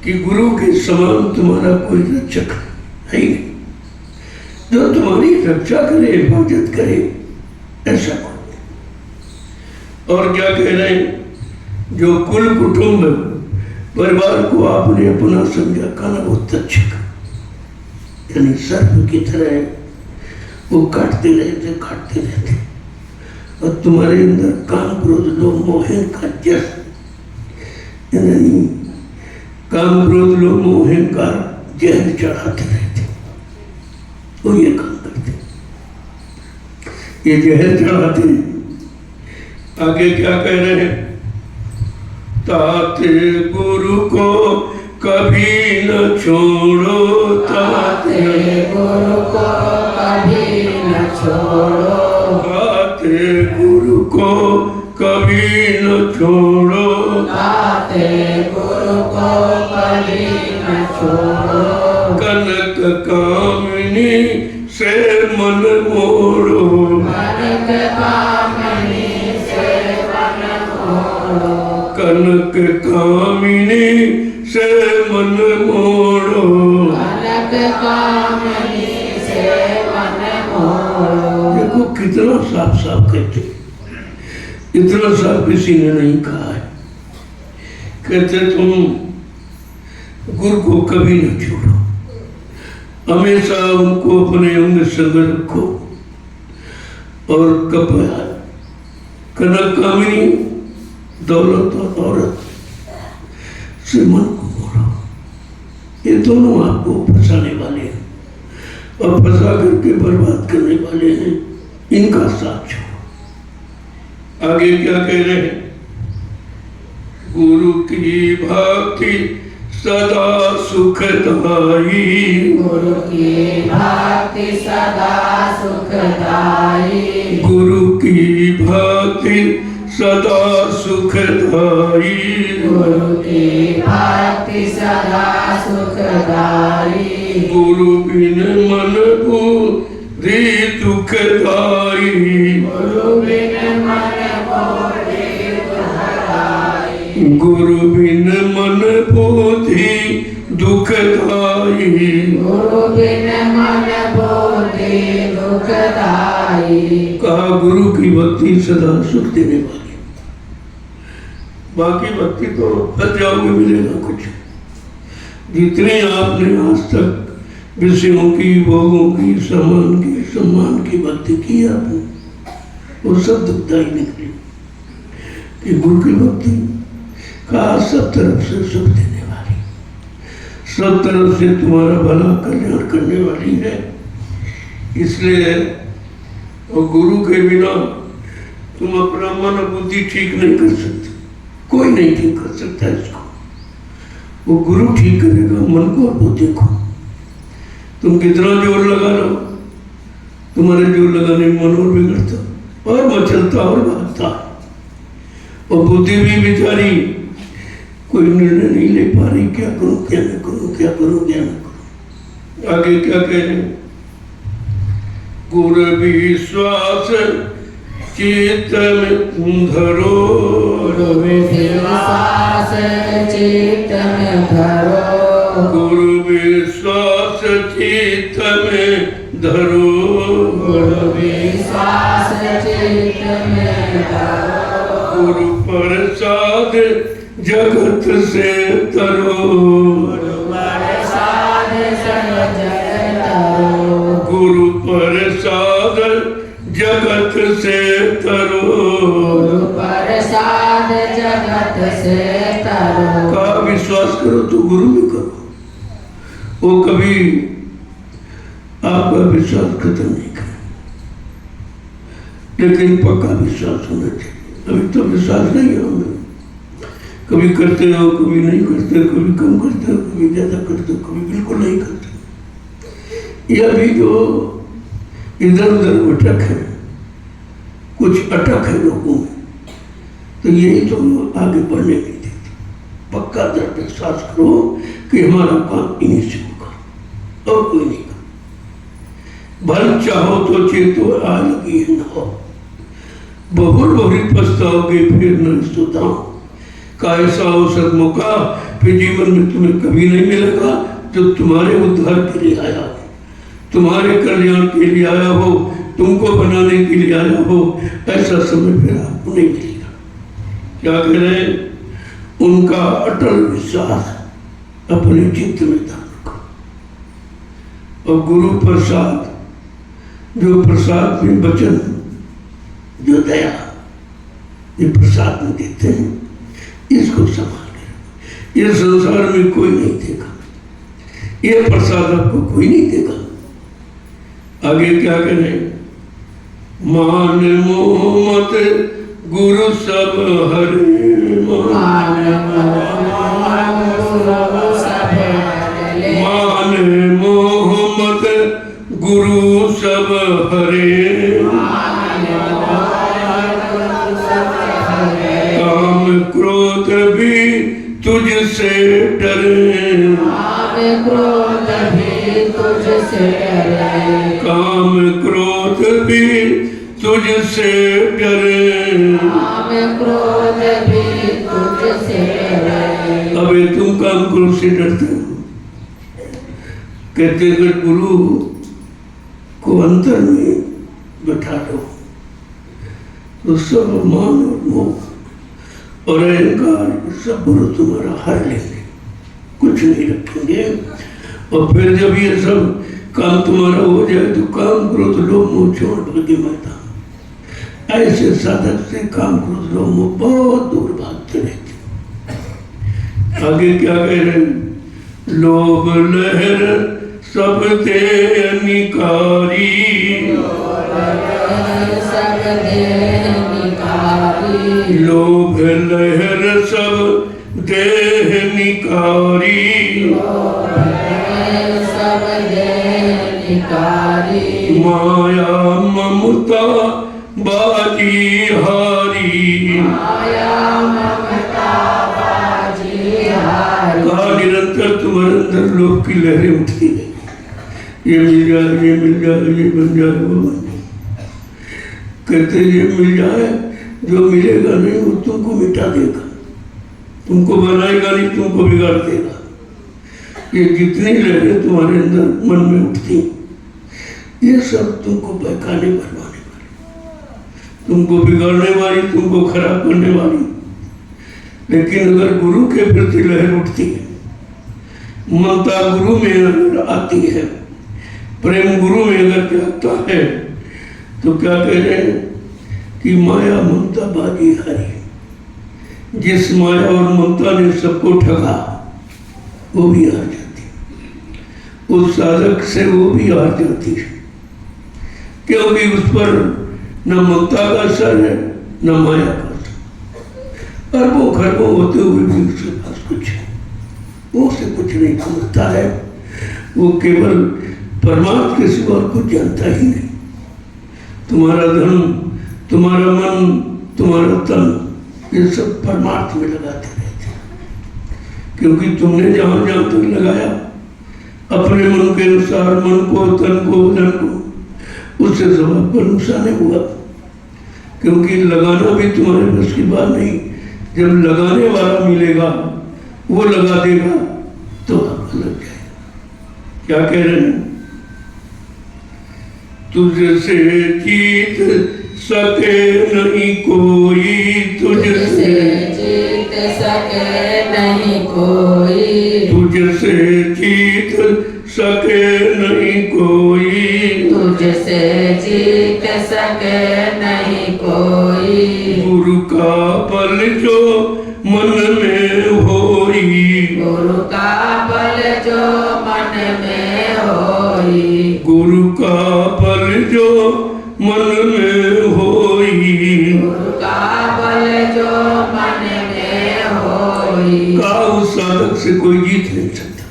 कि गुरु के समान तुम्हारा कोई रक्षक है ही नहीं, जो तुम्हारी रक्षा करे, हिफाजत करे, ऐसा कोई नहीं। और क्या कह रहे हैं, जो कुल कुटुंब परिवार को आपने अपना समझा, काना वो तक्षक, यानी सर्प की तरह वो काटते रहते और तुम्हारे अंदर काम क्रोध लोभ मोह का जस, यानी काम क्रोध लोभ मोह का जहर चढ़ाते रहते, वो ये काम करते, ये जहर चढ़ाते। आगे क्या कह रहे हैं, ताते गुरु को कभी न छोड़ो,
ताते गुरु को कभी न छोड़ो,
ताते गुरु को कभी न छोड़ो,
ताते गुरु को कभी न छोड़ो,
कनक कामिनी से मन मोड़ो,
कनक कामिनी से मन मोड़ो,
कनक कामिनी से मन मोड़ो,
कनक कामिनी से मन मोड़ो।
देखो कितना साफ साफ कहते, इतना साफ किसी ने नहीं कहा है। कहते तुम गुरु को कभी न छोड़ो, हमेशा उनको अपने अंग संग रखो, और कनक कामिनी दौलत और औरत से मन को मोड़ो। ये दोनों आपको फंसाने वाले हैं और फंसा करके बर्बाद करने वाले हैं, इनका साथ छोड़ो। आगे क्या कह रहे हैं, गुरु की भक्ति सदा सुखदाई,
गुरु की भक्ति सदा सुखदाई,
गुरु की भक्ति सदा सुखदाई,
गुरु की भक्ति सदा सुखदाई,
गुरु बिन मन बुद्धि दुखदाई,
गुरु बिन मन बुद्धि दुखदाई,
गुरु बिन मन बुद्धि दुखदाई,
गुरु बिन मन बुद्धि दुखदाई।
कहा गुरु की भक्ति सदा सुख देने वाली, बाकी भक्ति तो फंस जाओगे, मिलेगा कुछ। जितने आपने आज तक विषयों की, भोगों की, सामान की, सम्मान की भक्ति की आपने, वो सब दुखदाई निकली। कि गुरु की भक्ति कहा सब तरफ से सुख देने वाली, सब तरफ से तुम्हारा भला कल्याण करने वाली है। इसलिए और गुरु के बिना तुम अपना मन बुद्धि ठीक नहीं कर सकते, कोई नहीं ठीक कर सकता इसको। वो गुरु ठीक करेगा मन को और बुद्धि को। तुम कितना जोर लगा लो, तुम्हारे जोर लगाने में मन और बिगड़ता और मचलता और भागता, और बुद्धि भी बेचारी कोई निर्णय नहीं ले पा रही, क्या करूं क्या न करूं, क्या करूं क्या न करूं। आगे क्या कह रहे हैं, गुरु विश्वास चित्त में धरो,
गुरु विश्वास चित्त में धरो,
गुरु विश्वास चित्त में धरो,
गुरु विश्वास चित्त में धरो,
गुरु प्रसाद जगत से तरो,
गुरु प्रसाद जगत तरो,
गुरु प्रसाद जगत से तरो,
गुरु प्रसाद जगत से तरो।
का विश्वास करो तो गुरु भी करो, वो कभी आपका विश्वास खत्म नहीं करे, लेकिन पक्का विश्वास होना चाहिए। अभी तो विश्वास नहीं है हमें, कभी करते हो, कभी नहीं करते, कभी कम करते हो, कभी ज्यादा करते हो, कभी बिल्कुल नहीं करते। यह भी जो इधर उधर भटक है, कुछ अटक है लोगों में, तो यही तो आगे बढ़ने नहीं देते। पक्का दृढ़ विश्वास करो कि हमारा काम इन्हीं से होगा और कोई नहीं कर। भल चाहो तो चेतो आज की न हो, बहुर बहुरी पछताओगे फिर न स्तुताओ। का ऐसा अवसर मौका फिर जीवन में तुम्हें कभी नहीं मिलेगा जो तुम्हारे उद्धार के लिए आया हो, तुम्हारे कल्याण के लिए आया हो, तुमको बनाने के लिए आया हो। ऐसा समय फिर आपको नहीं मिलेगा। क्या कह रहे हैं? उनका अटल विश्वास अपने चित्त में धारण करो। और गुरु प्रसाद, जो प्रसाद में वचन, जो दया ये प्रसाद में देते हैं, इसको संभाल के। ये संसार में कोई नहीं देगा, ये प्रसाद आपको कोई नहीं देगा। आगे क्या करें? मान मोह मत गुरु सब हरे, मान मोह मत गुरु सब हरे, काम क्रोध भी तुझसे डरे,
क्रोध भी तुझसे डरे,
काम क्रोध भी तुझसे डरे,
क्रोध भी तुझसे डरे।
अबे तुम काम क्रोध से डरते हो। कहते अगर गुरु को अंतर में बैठा दो तो सब मान और मोह और अहंकार सब गुरु तुम्हारा हर लेंगे, कुछ नहीं रखेंगे। और फिर जब ये सब काम तुम्हारा हो जाए तो काम क्रोध लोभ मोह छोड़ बल्कि मैदान। ऐसे साधक से काम क्रोध लोभ मोह बहुत दूर भागते रहते। आगे क्या कह रहे हैं? लोभ लहर सब ते निकारी,
सब देह निकारी,
लोभ लहर सब देह निकारी,
सब देह निकारी,
माया ममता बाजी हारी,
माया ममता बाजी हारी।
कहा निरंतर तुम्हारे अंदर लोभ की लहरें उठती है, ये मिल जाए, ये मिल जाए, ये बन जाए, वो बन जाए। कहते ये मिल जाए, जो मिलेगा नहीं वो तुमको मिटा देगा, तुमको बनाएगा नहीं, तुमको बिगाड़ देगा। ये जितनी लहरें तुम्हारे अंदर मन में उठती, ये सब तुमको बहकाने भरवाने वाली, तुमको बिगाड़ने वाली, तुमको खराब करने वाली। लेकिन अगर गुरु के प्रति लहर उठती है, ममता गुरु में अगर आती है, प्रेम गुरु में अगर जागता है, तो क्या कह रहे हैं कि माया ममता बाजी हारी। जिस माया और ममता ने सबको ठगा वो भी हार जाती, उस साधक से वो भी हार जाती है, क्योंकि उस पर न ममता का असर है न माया का असर। अरबों खरबों होते हुए भी उसके पास कुछ है, वो उसे कुछ नहीं समझता है, वो केवल परमात्मा के सिवा कुछ जानता ही नहीं। तुम्हारा धन, तुम्हारा मन, तुम्हारा तन, ये सब परमात्मा में लगाते रहते हैं, क्योंकि तुमने जहां जहां तक लगाया अपने मन के अनुसार, मन को, तन को, धन को, उससे सब आपको नुकसान हुआ। क्योंकि लगाना भी तुम्हारे बस की बात नहीं, जब लगाने वाला मिलेगा वो लगा देगा तो आपको लग जाएगा। क्या कह रहे हैं? तुझसे जीत सके नहीं कोई, तुझसे
जीत सके नहीं कोई,
तुझसे जीत सके नहीं कोई,
तुझसे जीत सके नहीं कोई।
गुरु का बल जो मन में होई,
गुरु का बल जो मन में होई,
गुरु का बल जो मन में होई,
गुरु का बल जो मन में होई।
का उस साधक से कोई जीत नहीं सकता।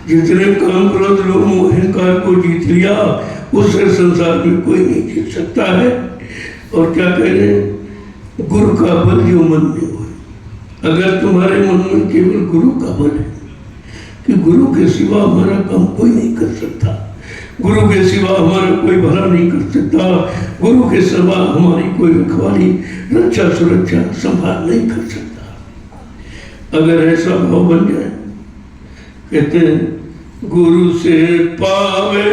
जितने काम क्रोध लोभ मोह अहंकार को जीत लिया, उससे संसार में कोई नहीं जीत सकता है। और क्या कह रहे हैं? गुरु का बल जो मन में हो। अगर तुम्हारे मन में केवल गुरु का बल है कि गुरु के सिवा हमारा काम कोई नहीं कर सकता, गुरु के सिवा हमारा कोई भला नहीं कर सकता, गुरु के सिवा हमारी कोई रखवाली रक्षा सुरक्षा संभाल नहीं कर सकता। अगर ऐसा भाव बन जाए, कहते हैं गुरु से पावे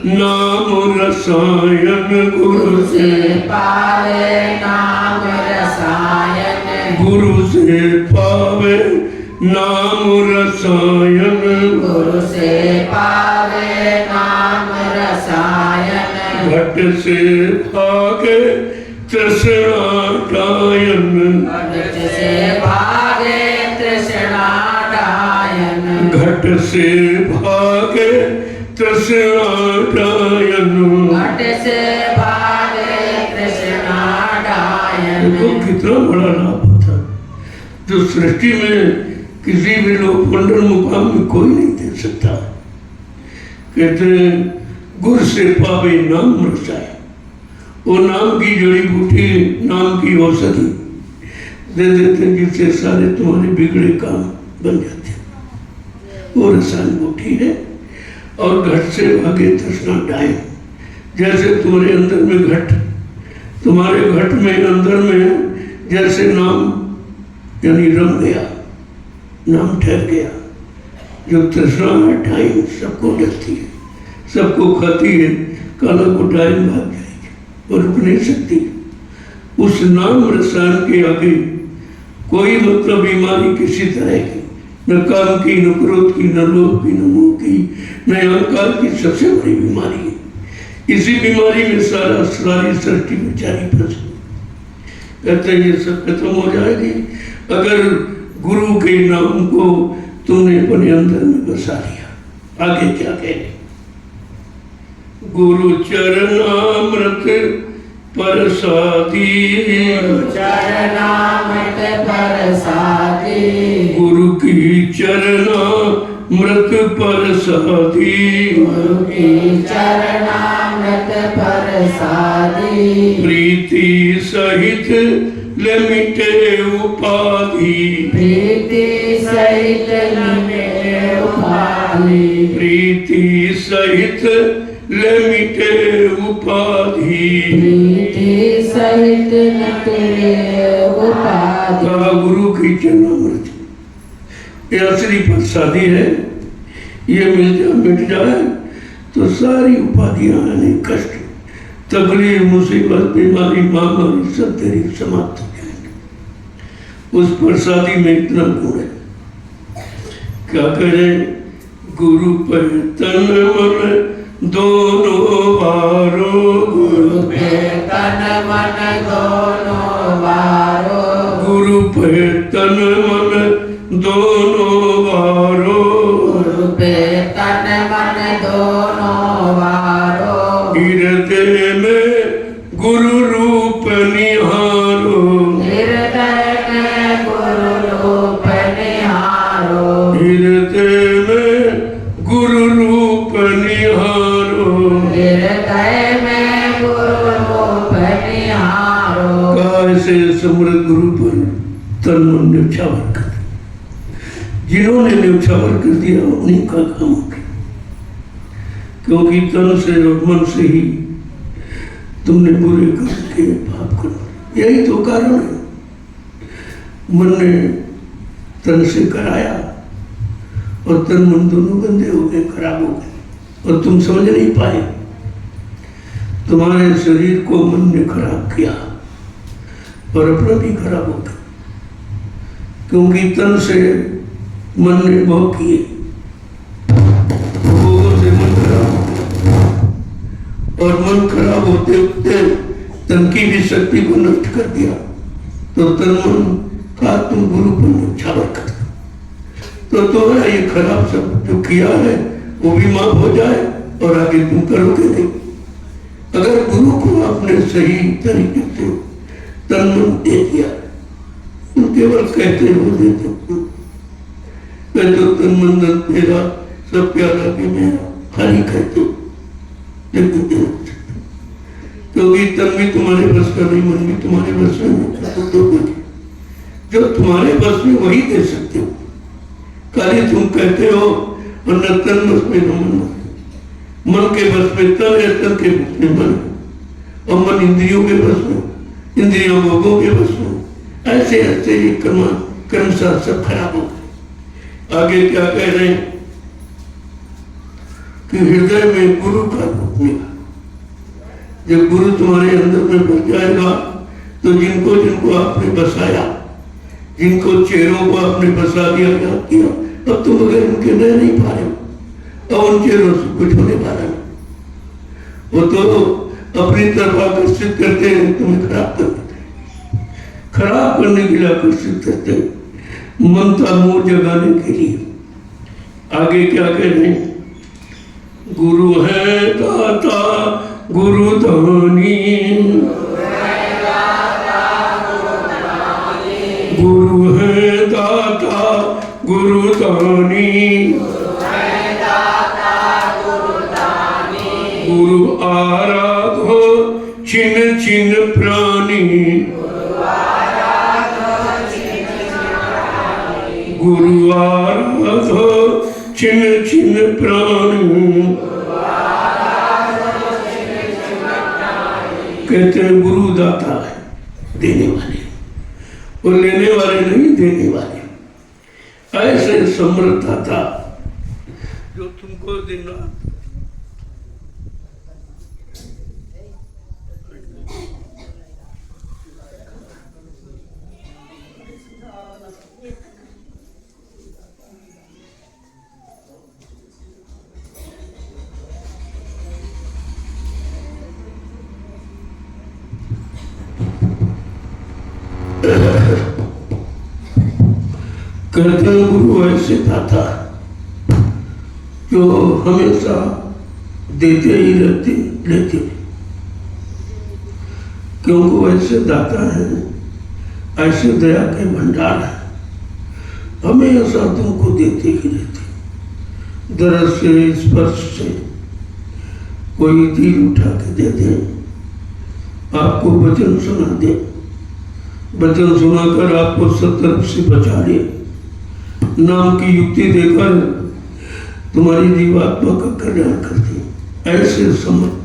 नाम रसायन,
गुरु से पावे नाम रसायन,
गुरु से पावे नाम रसायन,
गुरु से पावे नाम रसायन,
घट से भागे तृष्णा गायन,
घट से भागे तृष्णा गायन,
घट से भागे तृष्णा गायन।
घट से भागे तृष्णा गायन।
देखो कितना बड़ा लाभ होता है, जो सृष्टि में किसी भी लोक मंडल मुकाम में कोई नहीं दे सकता। कहते हैं गुर से पावे नाम रसायन, वो नाम की जड़ी बूटी, नाम की औषधि दे देते हैं, जिससे सारे तुम्हारे बिगड़े काम बन जाते हैं। वो रसायन बूटी है। और घट से भागे तृष्णा डायन, जैसे तुम्हारे अंदर में घट, तुम्हारे घट में अंदर में जैसे नाम यानी रम गया, नाम ठहर गया, जो तृष्णा है डायन सबको डरती है, सबको खाती है, काला को डायन भाग जाएगी और रुक नहीं सकती। उस नाम रसायन के आगे कोई मतलब बीमारी किसी तरह की, न काम की, न क्रोध की, न लोभ की, न मोह की, न अहंकार की, सबसे बड़ी बीमारी है। इसी बीमारी में सारी सृष्टि बेचारी फंसी। कहते हैं ये सब खत्म हो जाएगी अगर गुरु के नाम को तुमने अपने अंदर में बसा लिया। आगे क्या कहेंगे? गुरु चरणामृत परसादी,
चरणामृत परसादी,
गुरु की चरणामृत परसादी,
गुरु की चरणामृत परसादी,
प्रीति सहित ले मिटे उपाधि,
प्रीति सहित मिटे उपाधि,
प्रीति सहित ले मिटे उपाधि,
प्रीति सहित मिटे उपाधि।
गुरु की चरणामृत ये असली प्रसादी है। ये मिट जाए तो सारी उपाधियां यानी कष्ट, तकलीफ, मुसीबत, बीमारी, महामारी सब तेरी समाप्त हो जाएंगे। उस प्रसादी में इतना गुण है। क्या करें? गुरु पर तन मन दोनों वारो,
गुरु पे तन मन दोनों वारो,
गुरु पर तन मन दोनों वारो,
गुरु पे तन मन दोनों वारो,
हृदय में गुरु रूप निहारो,
हृदय में गुरु रूप निहारो,
हृदय में गुरु रूप निहारो,
हृदय में गुरु रूप निहारो।
कैसे समृद्ध गुरु पर तन मन न्यौछावर कर, जिन्होंने न्यौछावर कर दिया उन्हीं का काम हो गया। क्योंकि तन से और मन से ही तुमने बुरे कर्म किए, पाप कर, यही तो कारण है। मन ने तन से कराया और तन मन दोनों गंदे हो गए, खराब हो गए और तुम समझ नहीं पाए। तुम्हारे शरीर को मन ने खराब किया और अपना भी खराब हो गया, क्योंकि तन से मन ने भोग किए, भोगों से मन खराब हो गया और मन खराब होते होते तन की भी शक्ति को नष्ट कर दिया। तो तन मन का तुम गुरु पर न्यौछावर कर दो, तो ये खराब सब जो किया है वो भी माफ हो जाए और आगे तुम करोगे नहीं। अगर गुरु को आपने सही तरीके से तन मन दे दिया, तुम केवल कहते हो देते हो, मैं तो तन मन धन तेरा सब प्यारा भी मेरा, खाली कहते हो, लेकिन क्योंकि तन भी तुम्हारे बस का नहीं, मन भी तुम्हारे बस में नहीं। जो तुम्हारे बस में वही दे सकते हो। खाली तुम कहते हो और न तन बस में न मन बस में। मन के बस में तन है, तन के बस में मन है, और मन इंद्रियों के बस में, इंद्रियों भोगों के बस में। ऐसे ऐसे ये कर्म शास्त्र सब खराब हो गए। आगे क्या कह रहे हैं कि हृदय में गुरु का रूप मिला। जब गुरु तुम्हारे अंदर में बस जाएगा तो जिनको जिनको आपने बसाया, जिनको चेहरों को आपने बसा दिया, क्या किया, अब तुम अगर उनके नए नहीं पा रहे हो, अब उन चेहरों से कुछ होने वाला नहीं। वो तो अपनी तरफ आकर्षित करते हैं, तुम्हें खराब कर देते हैं, खराब करने के लिए आकर्षित करते हैं, मन का मोह जगाने के लिए। आगे क्या कह रहे हैं, गुरु है दाता गुरु दानी, गुरु है दाता गुरु दानी, गुरु आराधो छिन छिन प्राणी, गुरु आराधो छिन छिन प्राणी। कहते हैं गुरु दाता है, देने वाले, और लेने वाले नहीं, देने वाले। ऐसे समर्थ दाता जो तुमको दिन रात कहते हैं गुरु ऐसे दाता जो हमेशा देते ही रहते, लेते, क्योंकि ऐसे दाता है, ऐसे दया के भंडार है, हमेशा तुमको देते ही रहते। दरस से, स्पर्श से, कोई तीर उठा के दे दे, आपको वचन सुना दे, वचन सुनाकर आपको सब तरफ से बचा ले, नाम की युक्ति देकर तुम्हारी जीवात्मा का कल्याण करते। ऐसे समर्थ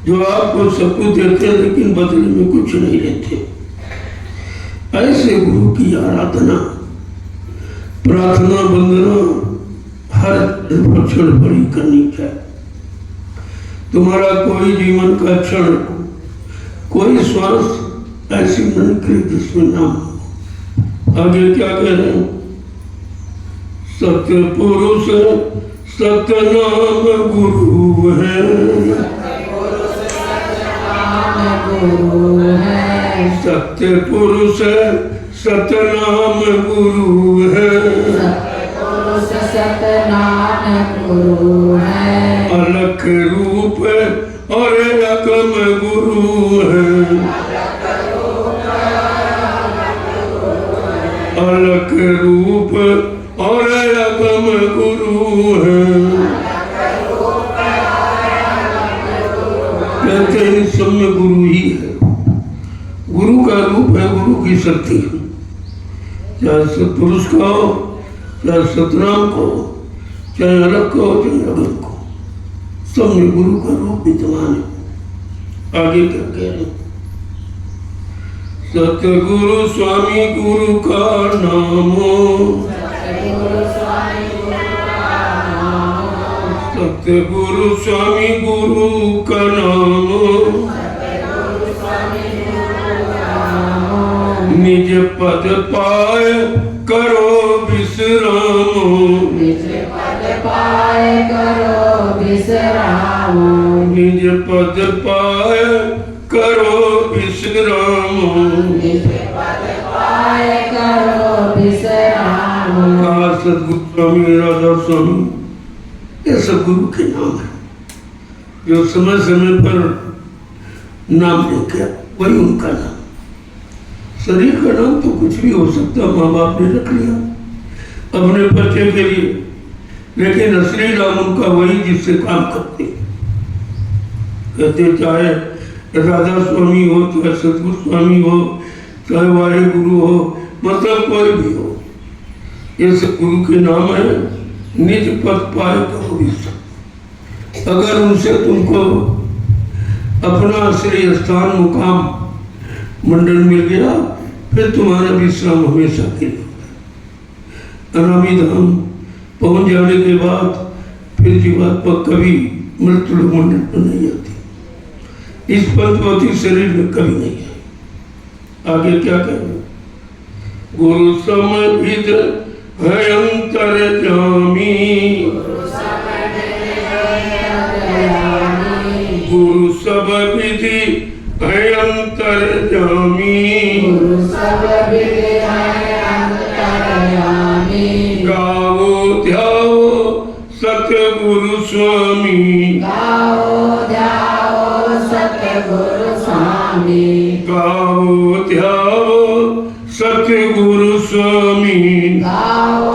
जो आपको सब कुछ देते हैं लेकिन बदले में कुछ नहीं लेते, ऐसे गुरु की आराधना, प्रार्थना, वंदना हर क्षण बड़ी करनी चाहिए। तुम्हारा कोई जीवन का क्षण, कोई श्वास ऐसी मन करे जिसमें नाम हो। आगे क्या कह रहे हैं, सत्य पुरुष सत्य नाम गुरु है, सत्य पुरुष सत्य नाम गुरु है, अलख रूप और अगम गुरु है, अलख रूप और अगम गुरु है। कहते हैं सब में गुरु ही है, गुरु का रूप है, गुरु की शक्ति, चाहे सत्पुरुष का हो, चाहे सतनाम को, चाहे अलग को, चाहे अगम को, सब में गुरु का रूप विद्यमान है। आगे क्या कह रहे हैं, सतगुरु स्वामी गुरु का नाम हो, सतगुरु स्वामी गुरु का नाम हो, निज पद पाए करो विश्राम,
निज पद पाए करो विश्राम,
निज पद पाए करो विश्राम,
निज पद पाए करो विश्राम।
सतगुरु स्वामी राधा स्वामी ये सब गुरु के नाम है, जो समय समय पर नाम लेके वही उनका नाम। शरीर का नाम तो कुछ भी हो सकता, माँ बाप ने रख लिया अपने बच्चे के लिए, लेकिन असली नाम उनका वही जिससे काम करते। कहते चाहे राधा स्वामी हो, चाहे सतगुरु स्वामी हो, चाहे वाहे गुरु हो, मतलब कोई भी हो, ये सब गुरु के नाम है निज पद पाए करोगी। अगर उनसे तुमको अपना श्रेय स्थान मुकाम मंडल मिल गया, फिर तुम्हारा विश्राम हमेशा के लिए होगा। अनामी धाम पहुंच जाने के बाद फिर जीवात्मा कभी मृत्यु मंडल पर नहीं आती, इस पंचवती शरीर में कभी नहीं है। आगे क्या कहें? गुरु समभिद है अंतर जामी, गुरु सब विधि है अंतर जामी, गाओ ध्याओ सतगुरु स्वामी,
गाओ सतगुरु स्वामी,
गाओ ध्याओ सतगुरु स्वामी,
गाओ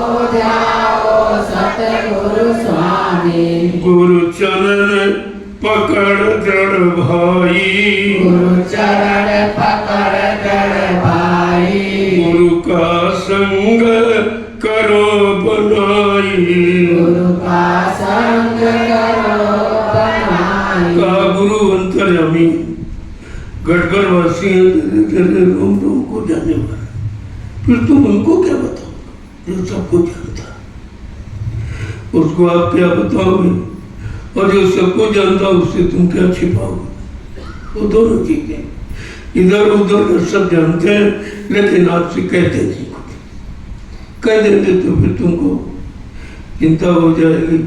सतगुरु स्वामी।
गुरु चरण पकड़ जड़ भाई,
गुरु चरण पकड़ जड़ भाई,
गुरु का संग करो बनाई,
गुरु का संग करो बनाई।
का गुरु अंतर्यामी गढ़गर वासी रोम रोम को जाने वाला, फिर तुम उनको क्या बताओगे जो सबको जानता? उसको आप क्या बताओगे? और जो सबको जानता उससे तुम क्या छिपाओगे? वो दोनों चीजें इधर उधर का सब जानते हैं, लेकिन आपसे कहते नहीं कुछ। कह देंगे तो फिर तुमको चिंता हो जाएगी,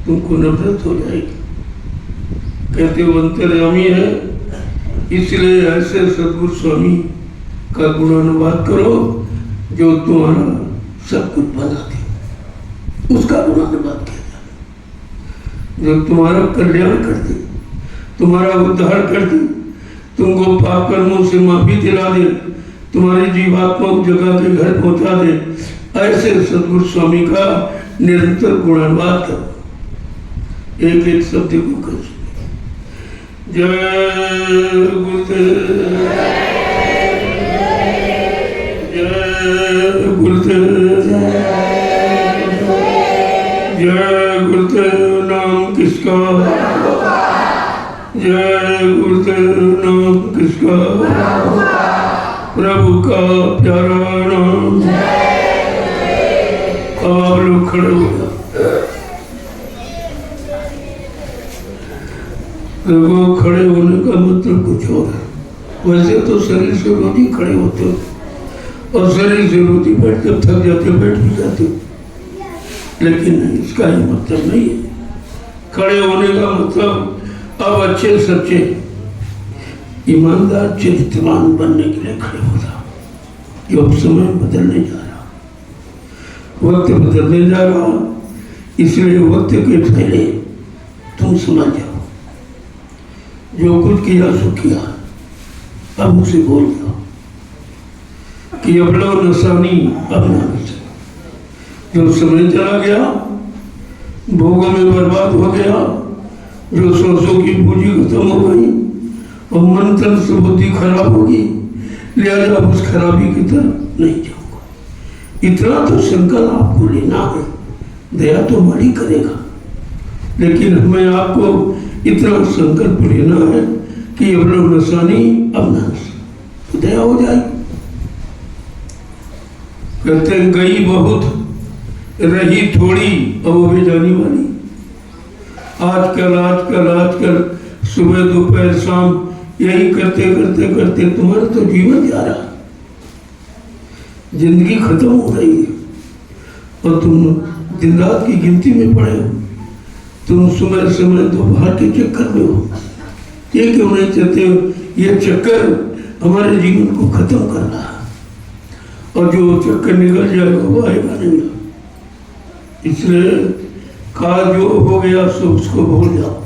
तुमको नफरत हो जाएगी। कहते वो अंतर्यामी है, इसलिए ऐसे सदगुरु स्वामी का गुणानुवाद करो जो तुम्हारा सब कुछ बना दे, उसका गुणानुवाद किया जाए। जो तुम्हारा कल्याण कर दे, तुम्हारा उद्धार कर दे, तुमको पाप कर्मों से माफी दिला दे, तुम्हारी जीवात्मा को जगह के घर पहुंचा दे, ऐसे सदगुरु स्वामी का निरंतर गुणानुवाद करो। एक एक शब्द को कर जय गुरुदेव, जय गुरुदेव, जय गुरुदेव। नाम किसका? जय गुरुदेव। नाम किसका? प्रभु का प्यारा नाम। आप लोग खड़े हो जाओ। देखो, खड़े होने का मतलब कुछ और है। वैसे तो शरीर से रोज ही खड़े होते हो, और शरीर से रोज ही बैठ जब थक जाते बैठ भी जाते, लेकिन नहीं, इसका ही मतलब नहीं है। खड़े होने का मतलब अब अच्छे सच्चे ईमानदार चरित्रवान बनने के लिए खड़े हो जाओ। ये अब समय बदलने जा रहा, वक्त बदलने जा रहा, इसलिए वक्त के पहले तुम समझ जाओ, जो कुछ किया सो किया, अब उसे बोल जाओ कि अब लो नसानी अब ना नसा। जो समय चला गया, भोगों में बर्बाद हो गया, जो सोचों की पूंजी खत्म हो गई और मन तन से बुद्धि खराब होगी, लिहाजा उस खराबी की तरफ नहीं जाऊंगा। इतना तो संकल्प आपको लेना है, दया तो बड़ी करेगा, लेकिन हमें आपको इतना संकल्प लेना है कि अब लोग नसानी अब ना नसा, तो दया हो जाएगी। कहते हैं गई बहुत रही थोड़ी और वो भी जाने वाली। आजकल सुबह दोपहर शाम यही करते करते करते तुम्हारा तो जीवन जा रहा, जिंदगी खत्म हो रही है, और तुम दिन रात की गिनती में पड़े हो। तुम सुबह समय दोपहर के चक्कर में हो। ये क्यों नहीं चाहते हो? ये चक्कर हमारे जीवन को खत्म कर रहा है, और जो चक्कर निकल जाएगा वो आएगा नहीं। इसलिए काल जो हो गया सो उसको भूल जाओ।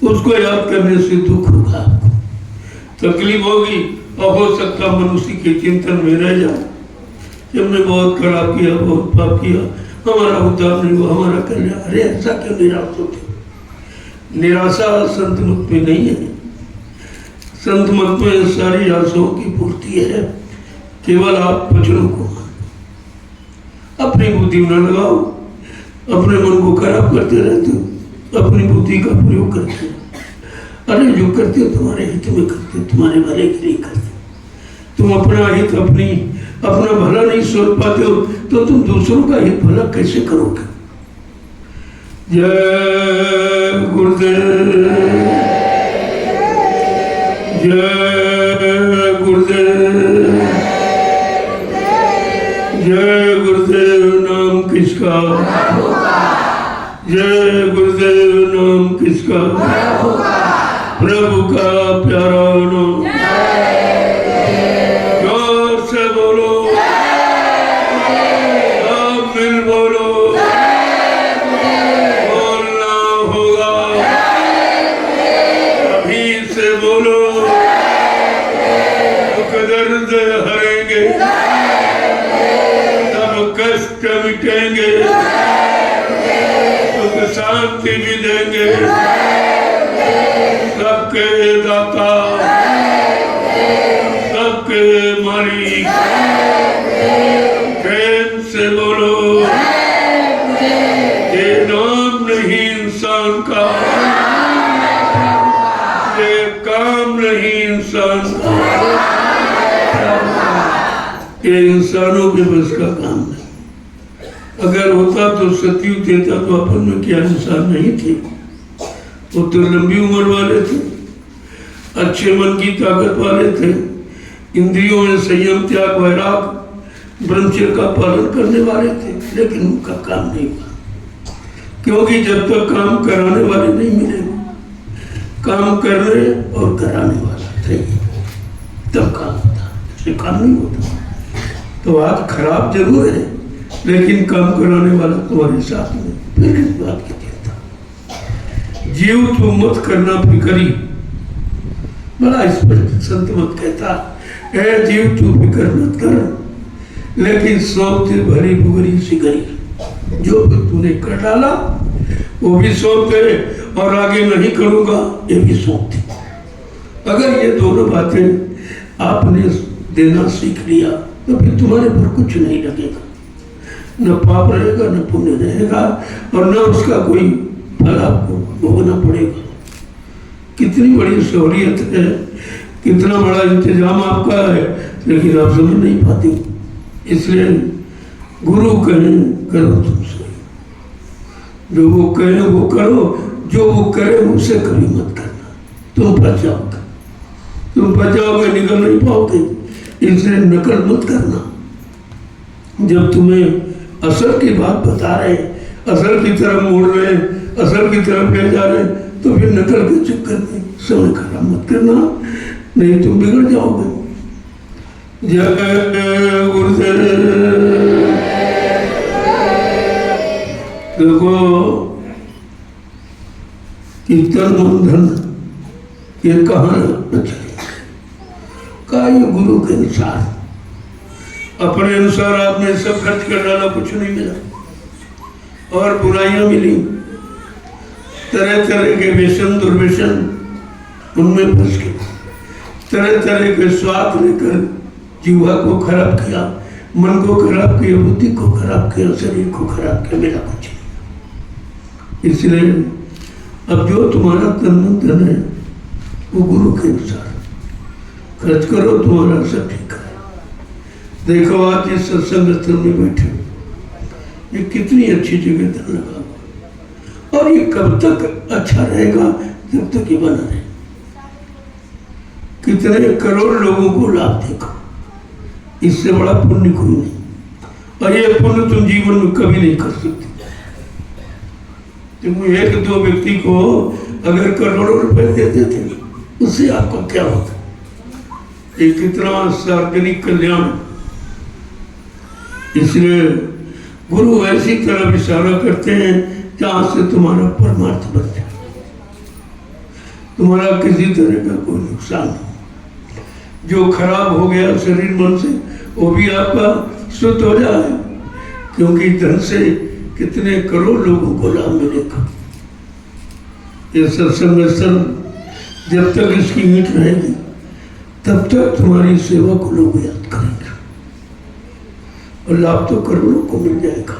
उसको याद करने से दुख होगा, आपको तकलीफ होगी, और हो सकता मनुष्य के चिंतन में रह जाए, हमने बहुत खराब किया, बहुत पाप किया, हमारा उद्धार नहीं हुआ, हमारा कल्याण। अरे ऐसा क्यों निराश होते? निराशा संत मत में नहीं है। संत मत में सारी आशाओं की पूर्ति है, केवल आप वचनों को अपनी बुद्धि न लगाओ, अपने मन को खराब करते रहते हो, अपनी बुद्धि का प्रयोग करते हो। अरे जो करते हो तुम्हारे हित में करते हो, तुम्हारे भले के लिए करते हो। तुम अपना हित अपना भला नहीं सोच पाते हो तो तुम दूसरों का हित भला कैसे करोगे। जय गुरुदेव, जय गुरुदेव, जय गुरुदेव। नाम किसका? जय गुरुदेव। नाम किसका? प्रभु का प्यारा नाम। जोर से बोलो, सब मिल बोलो, बोलना होगा, अभी से बोलो। दुख दर्द हरेंगे, सब कष्ट मिटेंगे, सुख शांति भी देंगे। सबके दाता, सबके मालिक, प्रेम से बोलो। ये नाम नहीं इंसान का, ये काम नहीं इंसान का, ये इंसानों के बस का काम नहीं। अगर होता तो सतयुग देता तो अपन में क्या इंसान नहीं थे। वो तो लंबी उम्र वाले थे, अच्छे मन की ताकत वाले थे, इंद्रियों में संयम, त्याग, वैराग, ब्रह्मचर्य का पालन करने वाले थे। लेकिन उनका काम नहीं हुआ, क्योंकि जब तक काम कराने वाले नहीं मिले, काम करने और कराने वाला चाहिए तब काम होता, इसलिए काम नहीं होता। तो आज खराब जरूर है, लेकिन काम कराने वाला तुम्हारे साथ में, फिर किस बात की चिंता। जीव तो मत करना फिकरी, बड़ा स्पष्ट संत मत कहता है, जीव तू फिक्र मत कर, लेकिन सौंप दे भरी भुगरी सिगरी। जो तूने कर डाला वो भी सौंप दे, और आगे नहीं करूंगा ये भी सौंप दे। अगर ये दोनों बातें आपने देना सीख लिया तो फिर तुम्हारे पर कुछ नहीं लगेगा, न पाप रहेगा, न पुण्य रहेगा, और न उसका कोई फल आपको भोगना पड़ेगा। कितनी बड़ी सहूलियत है, कितना बड़ा इंतजाम आपका है, लेकिन आप समझ नहीं पाते। इसलिए गुरु कहें करो तुम सही, जो वो कहे वो करो, जो वो करे उसे कभी मत करना। तुम फंस जाओगे, तुम फंस जाओगे, निकल नहीं पाओगे। इसलिए नकल मत करना। जब तुम्हें असल की बात बता रहे, असल की तरफ मोड़ रहे, असल की तरफ ले जा रहे, तो फिर नकल के चक्कर में समय खराब मत करना, नहीं तुम बिगड़ जाओगे। जय गुरुदेव। देखो कीर्तन बंधन ये कहाँ का, ये गुरु के अनुसार, अपने अनुसार आपने सब खर्च कर डाला, कुछ नहीं मिला, और बुराइयां मिली, तरह तरह के व्यसन दुर्व्यसन उनमें फंस गए, तरह तरह के स्वाद लेकर जीवा को खराब किया, मन को खराब किया, बुद्धि को खराब किया, शरीर को खराब किया, मेरा कुछ नहीं। इसलिए अब जो तुम्हारा तन मन धन है वो गुरु के अनुसार खर्च करो, तुम्हारा सब ठीक है। देखो आज इस सत्संग स्थल में बैठे, ये कितनी अच्छी जगह धन लगा, और ये कब तक अच्छा रहेगा, जब तक ये बना रहे। कितने करोड़ लोगों को लाभ देखो, इससे बड़ा पुण्य कोई नहीं। और ये पुण्य तुम जीवन में कभी नहीं कर सकते। तुम एक दो व्यक्ति को अगर करोड़ों रुपए दे देते, उससे आपका क्या होता? ये कितना सार्वजनिक कल्याण। इसलिए गुरु ऐसी तरह इशारा करते हैं जहां से तुम्हारा परमार्थ बन जाए, तुम्हारा किसी तरह का कोई नुकसान हो। जो खराब हो गया शरीर मन से, वो भी आपका शुद्ध हो जाए, क्योंकि धन से कितने करोड़ लोगों को लाभ मिलेगा। ये सत्संग स्थल जब तक इसकी मीट रहेगी, तब तक तुम्हारी सेवा को लोग याद करेंगे। और लाभ तो करोड़ों को मिल जाएगा।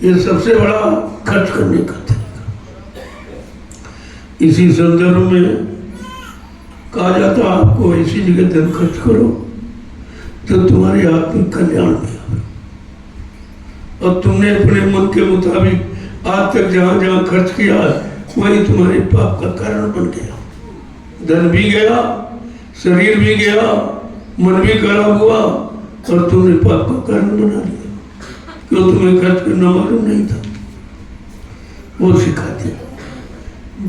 ये सबसे बड़ा खर्च करने का तरीका। इसी संदर्भ में कहा जाता आपको ऐसी जगह धन खर्च करो तो तुम्हारे आत्मिक कल्याण में आवे। और तुमने अपने मन के मुताबिक आज तक जहां जहां खर्च किया वही तुम्हारे पाप का कारण बन गया। धन भी गया, शरीर भी गया, मन भी खराब हुआ और तुमने पाप का कारण बना लिया। क्यों? तुम्हें खर्च करना मालूम नहीं था। वो सिखाते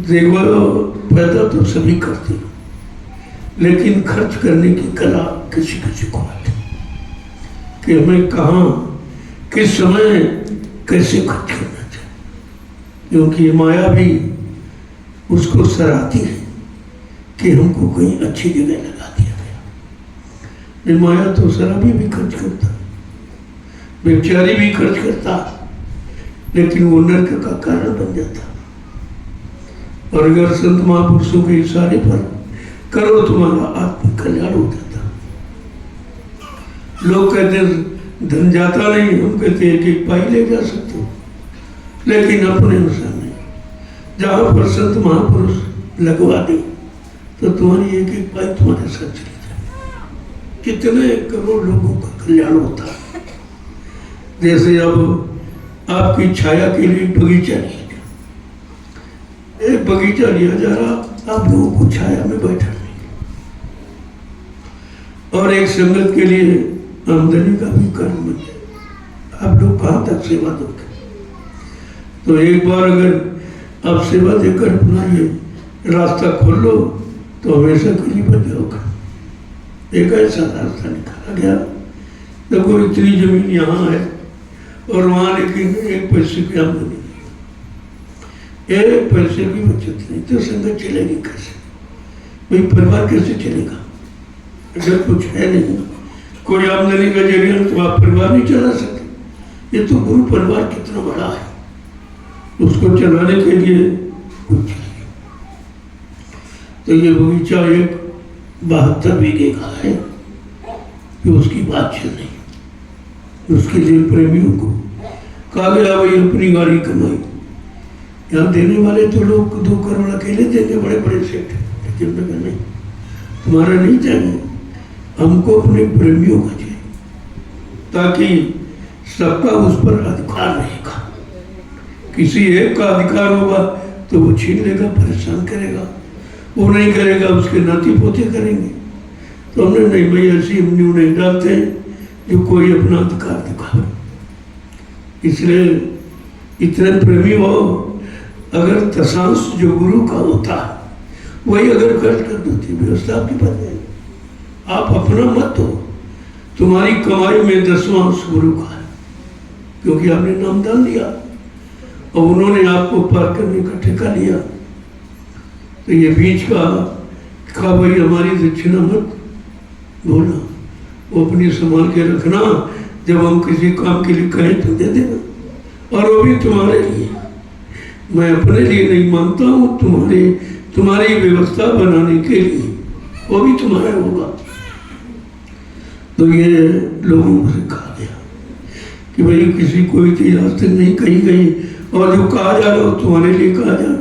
देखो, पैदा तो सभी करते हैं, लेकिन खर्च करने की कला किसी किसी को आती कि हमें कहाँ किस समय कैसे खर्च करना चाहिए। क्योंकि माया भी उसको सराहती है कि हमको कहीं अच्छी जगह लगा दिया गया। ये माया तो शराबी भी खर्च करता, बेचारी भी खर्च करता, लेकिन वो नरक का कारण बन जाता। और अगर संत महापुरुषों के इशारे पर करो तुम्हारा आत्मिक कल्याण हो जाता। लोग कहते हैं धन जाता नहीं, हम कहते हैं कि पाई ले जा सकते हो, लेकिन अपने अनुसार नहीं। जहां पर संत महापुरुष लगवा दे तो तुम्हारी एक एक पाई तुम्हारे साथ चली जाए। कितने करोड़ लोगों का कल्याण होता है। जैसे अब आपकी छाया के लिए बगीचा लिया, एक बगीचा लिया जा रहा, आप लोगों को छाया में बैठा नहीं, और एक संगत के लिए आमदनी का भी कारण बन जाए। आप लोग कहाँ तक सेवा दोगे? तो एक बार अगर आप सेवा देकर अपना ये रास्ता खोल लो तो हमेशा के लिए बच जाओगे। एक ऐसा रास्ता निकाला गया, देखो इतनी जमीन यहाँ है और वहाँ लेकिन एक पैसे की आमदनी नहीं, एक पैसे की बचत नहीं, तो संगत चलेगी कैसे? भाई परिवार कैसे चलेगा? अगर कुछ है नहीं, कोई आमदनी का जरिया तो आप परिवार नहीं चला सकते। ये तो गुरु परिवार कितना बड़ा है, उसको चलाने के लिए कुछ चाहिए। तो ये बगीचा एक 72 बीघे का है कि उसकी बात चल रही। उसके लिए प्रेमियों को कहा गया भाई अपनी गाड़ी कमाई। यहाँ देने वाले तो लोग 2 करोड़ अकेले देंगे, बड़े बड़े सेठ, लेकिन मैं नहीं, तुम्हारा नहीं चाहिए, हमको अपने प्रेमियों का चाहिए, ताकि सबका उस पर अधिकार रहेगा। किसी एक का अधिकार होगा तो वो छीन लेगा, परेशान करेगा, वो नहीं करेगा उसके नाती पोते करेंगे। तो हमने नहीं भाई ऐसी हम न्यू नहीं डालते जो कोई अपना अधिकार दिखावे। इसलिए इतने प्रेमी हो, अगर दशांश जो गुरु का होता है वही अगर खर्च कर देती व्यवस्था आपकी बन जाएगी। आप अपना मत हो, तुम्हारी कमाई में 10वांश गुरु का है, क्योंकि आपने नामदान दिया और उन्होंने आपको पार करने का ठेका लिया। तो ये बीच का कहा भाई हमारी दक्षिणा मत बोलना, वो अपनी संभाल के रखना, जब हम किसी काम के लिए कहें तो दे देना, और वो भी तुम्हारे लिए। मैं अपने लिए नहीं मांगता हूँ, तुम्हारी व्यवस्था बनाने के लिए, वो भी तुम्हारा होगा। तो ये लोगों से कहा गया कि भाई किसी कोई चीज आज तक नहीं कही गई, और जो कहा जा रहा हो तुम्हारे लिए कहा जा।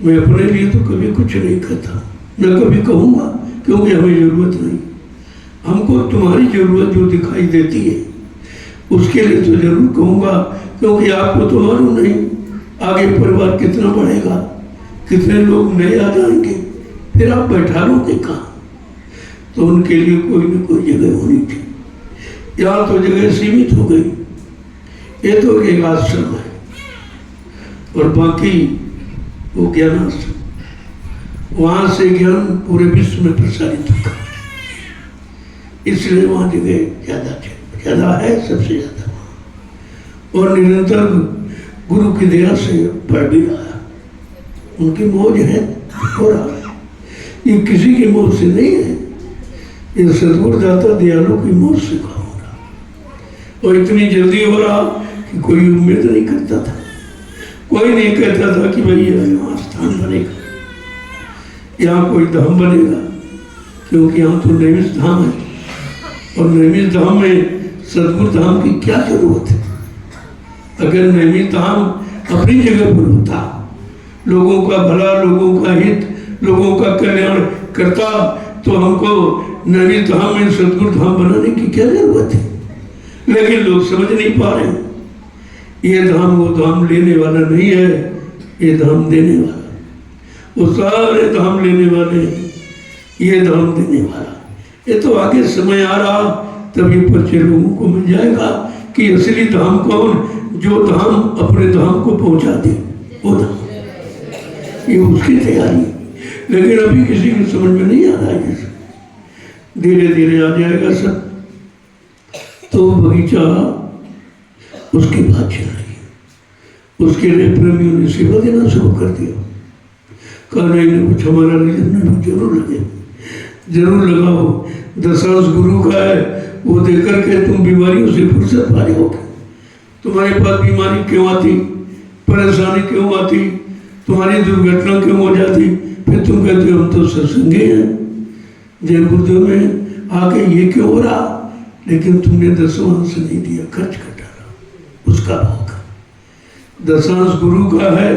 मैं अपने लिए तो कभी कुछ नहीं कहता, न कभी कहूँगा, क्योंकि हमें जरूरत नहीं। हमको तुम्हारी जरूरत जो दिखाई देती है उसके लिए तो जरूर कहूँगा, क्योंकि आपको तो मालूम नहीं आगे परिवार कितना बढ़ेगा, कितने लोग नए आ जाएंगे, फिर आप बैठा लोगे कहाँ? तो उनके लिए कोई न कोई जगह होनी थी। यहाँ तो जगह सीमित हो गई। ये तो एक आश्रम है और बाकी वो ज्ञान आश्रम, वहाँ से ज्ञान पूरे विश्व में प्रसारित होगा, इसलिए वहाँ जगह ज़्यादा है, सबसे ज़्यादा वहाँ। और निरंतर गुरु की दया से बढ़ भी रहा है, उनकी मौज है, हो रहा है। ये किसी की मौज से नहीं है, ये सदगुरु दाता दयालु की मौज से काम हो रहा, और इतनी जल्दी हो रहा कि कोई उम्मीद नहीं करता था। कोई नहीं कहता था कि भाई यहाँ स्थान बनेगा, यहाँ कोई धाम बनेगा, क्योंकि यहाँ तो नैमिष धाम है, और नैमिष धाम में सदगुरु धाम की क्या जरूरत है? अगर नैमिष धाम अपनी जगह पर होता, लोगों का भला, लोगों का हित, लोगों का कल्याण करता, तो हमको नैमिष धाम में सदगुरु धाम बनाने की क्या जरूरत है? लेकिन लोग समझ नहीं पा रहे। ये धाम वो धाम लेने वाला नहीं है, ये धाम देने वाला। वो सारे धाम लेने वाले, ये धाम देने वाला। ये तो आगे समय आ रहा, तभी परिचय लोगों को मिल जाएगा कि असली धाम कौन, जो धाम अपने धाम को पहुंचा दे, वो धाम। ये उसकी तैयारी है, लेकिन अभी किसी की समझ में नहीं आ रहा है। धीरे धीरे आ जाएगा सब। तो बगीचा उसकी बात चल रही है। उसके लिए प्रेमियों ने सेवा देना शुरू कर दिया। कहा नहीं कुछ हमारा रीजन जरूर लगे, जरूर लगाओ। दशांश गुरु का है, वो देकर के तुम बीमारियों से फुर्सत पा जाओगे। तुम्हारे पास बीमारी क्यों आती, परेशानी क्यों आती, तुम्हारी दुर्घटना क्यों हो जाती, फिर तुम कहते हो हम तो सत्संगी हैं, जय गुरुदेव में आके ये क्यों हो रहा? लेकिन तुमने दशांश नहीं दिया, खर्च कर डाला, उसका भोग। दशांश गुरु का है,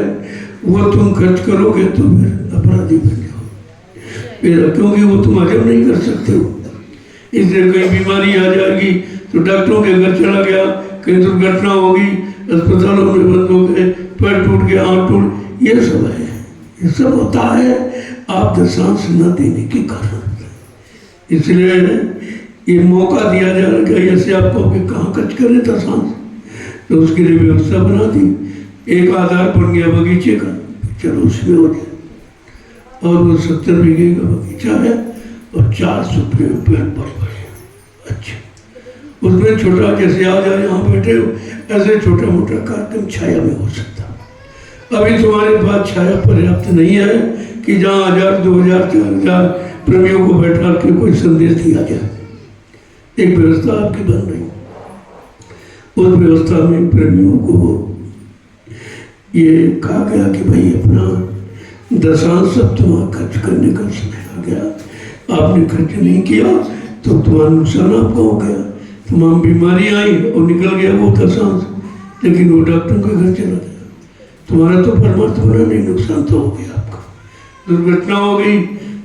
वो तुम खर्च करोगे तो फिर अपराधी बन जाओ, क्योंकि वो तुम हजम नहीं कर सकते हो। इसलिए कहीं बीमारी आ जाएगी तो डॉक्टरों के घर चला गया, कहीं दुर्घटना होगी, अस्पतालों में बंद हो गए, पैर टूट गया, आँख टूट, ये सब है। ये सब होता है आप दशांश न देने के कारण। इसलिए ये मौका दिया जा रहा है, ऐसे आपको कहाँ खर्च करें दशांश, तो उसके लिए व्यवस्था बना दी। एक आधार बन गया बगीचे का, चलो उसमें हो जाए। और वो 70 बीघे का बगीचा है और 400 पेड़ बड़े। अच्छा, उसमें छोटा जैसे आज यहाँ बैठे हो, ऐसे छोटा मोटा कार्यक्रम छाया में हो सकता। अभी तुम्हारे पास छाया पर्याप्त नहीं है कि जहाँ 1000, 2000, 4000 प्रेमियों को बैठा के कोई संदेश दिया जाए। एक व्यवस्था आपकी बन रही, उस व्यवस्था में प्रेमियों को ये कहा गया कि भाई अपना दशांश सब तुम्हारा खर्च करने का समय आ गया। आपने खर्च नहीं किया तो तुम्हारा नुकसान आपको हो गया, तमाम बीमारी आई और निकल गया वो दशांश, लेकिन वो डॉक्टर के घर चला गया। तुम्हारा तो परमार्थ बना नहीं, नुकसान तो हो गया आपका। दुर्घटना हो गई,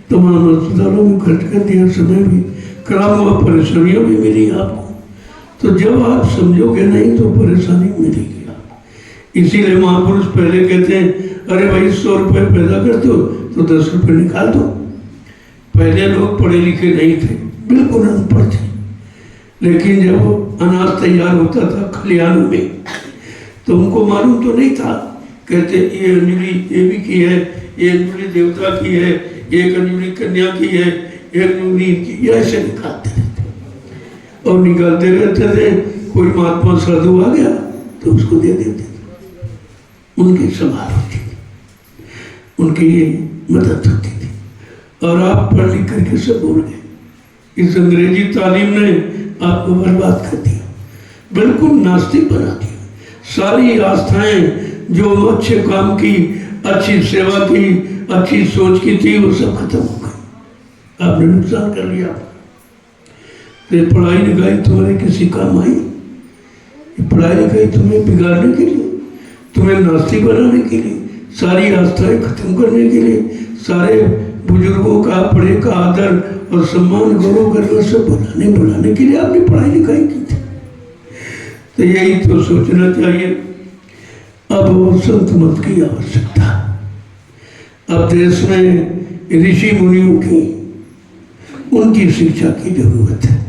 तमाम अस्पतालों में खर्च कर दिया, समय भी खराब हुआ, परेशानियाँ भी मिली आपको। तो जब आप समझोगे नहीं तो परेशानी मिलेगी। इसीलिए महापुरुष पहले कहते हैं, अरे भाई 100 रुपये पैदा करते हो तो 10 रुपये निकाल दो। पहले लोग पढ़े लिखे नहीं थे, बिल्कुल अनपढ़ थे, लेकिन जब अनाज तैयार होता था खलिहानों में तो उनको मालूम तो नहीं था। कहते ये अंजलि देवी की है, ये अंजलि देवता की है, एक अंजलि कन्या की है, एक अंजलि की, ऐसे निकालते रहते और निकालते रहते थे। कोई महात्मा साधु आ गया तो उसको दे देते थे, उनकी संभाल होती थी, उनकी मदद होती थी। और आप पढ़ लिख करके सब भूल गए। इस अंग्रेजी तालीम ने आपको बर्बाद कर दिया, बिल्कुल नास्तिक बना दिया। सारी आस्थाएं जो अच्छे काम की, अच्छी सेवा की, अच्छी सोच की थी, वो सब खत्म हो गई। आपने नुकसान कर लिया। तो पढ़ाई लिखाई तुम्हारे किसी काम आई? पढ़ाई लिखाई तुम्हें बिगाड़ने के लिए, तुम्हें नास्तिक बनाने के लिए, सारी आस्थाएं खत्म करने के लिए, सारे बुजुर्गों का बड़े का आदर और सम्मान गौरव करना सब बनाने के लिए आपने पढ़ाई लिखाई की थी। तो यही तो सोचना चाहिए। अब संत मत की आवश्यकता, अब देश में ऋषि मुनियों की, उनकी शिक्षा की जरूरत है।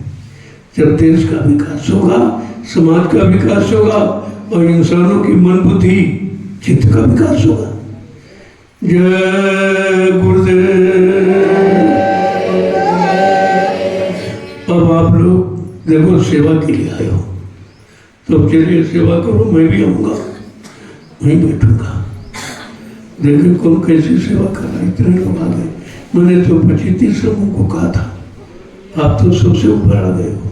जब देश का विकास होगा, समाज का विकास होगा और इंसानों की मन बुद्धि चित्त का विकास होगा। जय गुरुदेव। अब आप लोग देखो सेवा के लिए आए हो तो चलिए सेवा करो, मैं भी आऊँगा, वहीं बैठूंगा। देखो कौन कैसी सेवा कर रहा है। इतने लोग आ गए, मैंने तो 25-30 लोगों को कहा था, आप तो 100 से ऊपर आ गए हो,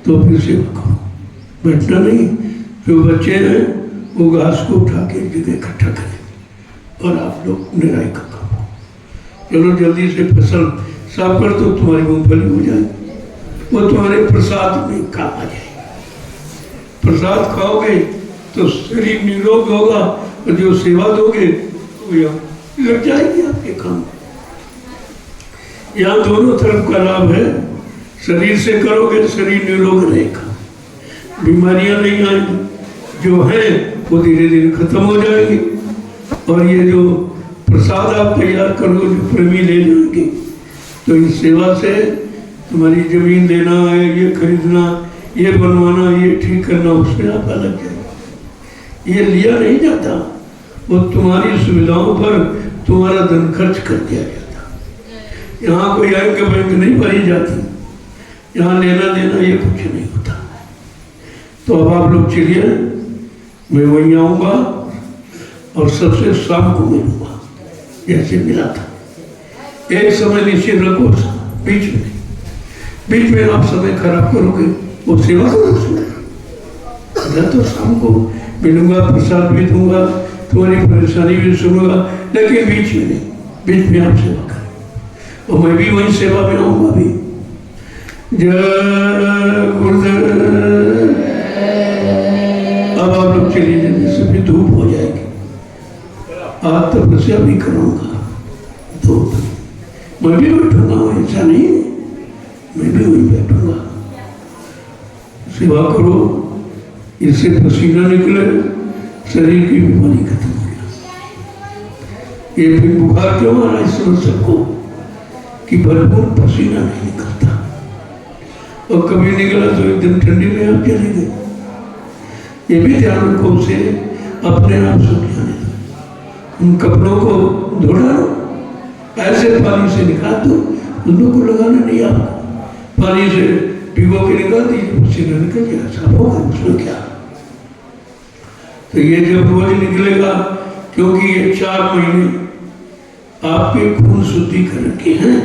तो फिर सेवा करो, बैठना नहीं। जो बच्चे हैं वो घास को उठा के एक जगह इकट्ठा करें और आप लोग निराई का काम। चलो जल्दी से फसल साफ कर दो, तुम्हारी मूंगफली हो जाएगी। वो तुम्हारे प्रसाद में काम आ जाएगी। प्रसाद खाओगे तो शरीर निरोग होगा, और जो सेवा दोगे तो यहाँ लग जाएगी आपके काम। यहाँ दोनों तरफ का लाभ है। शरीर से करोगे शरीर निरोग रहेगा, बीमारियां नहीं आएंगी, जो है वो धीरे धीरे खत्म हो जाएगी। और ये जो प्रसाद आप तैयार करोगे, जो प्रेमी ले जाएंगे, तो इस सेवा से तुम्हारी जमीन लेना है, ये खरीदना, ये बनवाना, ये ठीक करना, उसमें आप अलग जाएगा। ये लिया नहीं जाता, वो तुम्हारी सुविधाओं पर तुम्हारा धन खर्च कर दिया जाता। यहाँ कोई बैंक बैंक नहीं भरी जाती, यहाँ लेना देना ये कुछ नहीं होता। तो अब आप लोग चलिए, मैं वहीं आऊँगा और सबसे शाम को मिलूँगा जैसे मिला था। एक समय निश्चित रखो, बीच में आप समय खराब करोगे, वो सेवा करो। मैं तो शाम को मिलूंगा, प्रसाद भी दूंगा, तुम्हारी परेशानी भी सुनूंगा, लेकिन बीच में नहीं, बीच में आप सेवा करें। और मैं भी वही सेवा में आऊँगा भी। जय गुरुदेव। अब आप लोग चलिए, जैसे भी धूप हो जाएगी। आज तपस्या भी करूँगा, धूप मैं भी बैठूंगा, ऐसा नहीं है, मैं भी वहीं बैठूंगा। सेवा करो, इससे पसीना निकले, शरीर की बीमारी खत्म हो जाए। ये फिर बुखार क्यों आ रहा है, इस समय सबको कि भरपूर पसीना नहीं निकलता, और कभी निकला तो एकदम ठंडी में आप चले गए। ये भी ध्यान रखो, उसे अपने आप सूख जाने दो। उन कपड़ों को धोना, ऐसे पानी से निकाल दो, उनको को लगाना नहीं, आपको पानी से भिगो के निकाल दीजिए, पसीना निकल गया, साफ होगा, उसमें क्या। तो ये जब रोज निकलेगा, क्योंकि ये 4 महीने आपके खून शुद्धिकरण के हैं,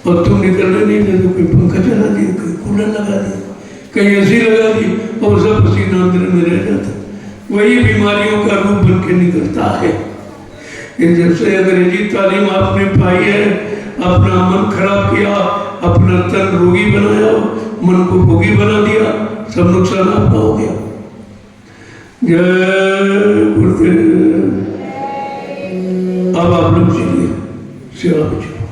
और तुम निकलने नहीं देते, कोई पंखा चला दिया, कोई कूलर लगा दिया, कहीं ऐसी लगा दी, और सब पसीना अंदर में रह जाता। वही बीमारियों का रूप बन के निकलता है। ये जैसे अंग्रेजी तालीम आपने पाई है, अपना मन खराब किया, अपना तन रोगी बनाया, मन को भोगी बना दिया, सब नुकसान आपका हो गया। जय गुरुदेव। अब आप लोग चलिए, सेवा में चलो।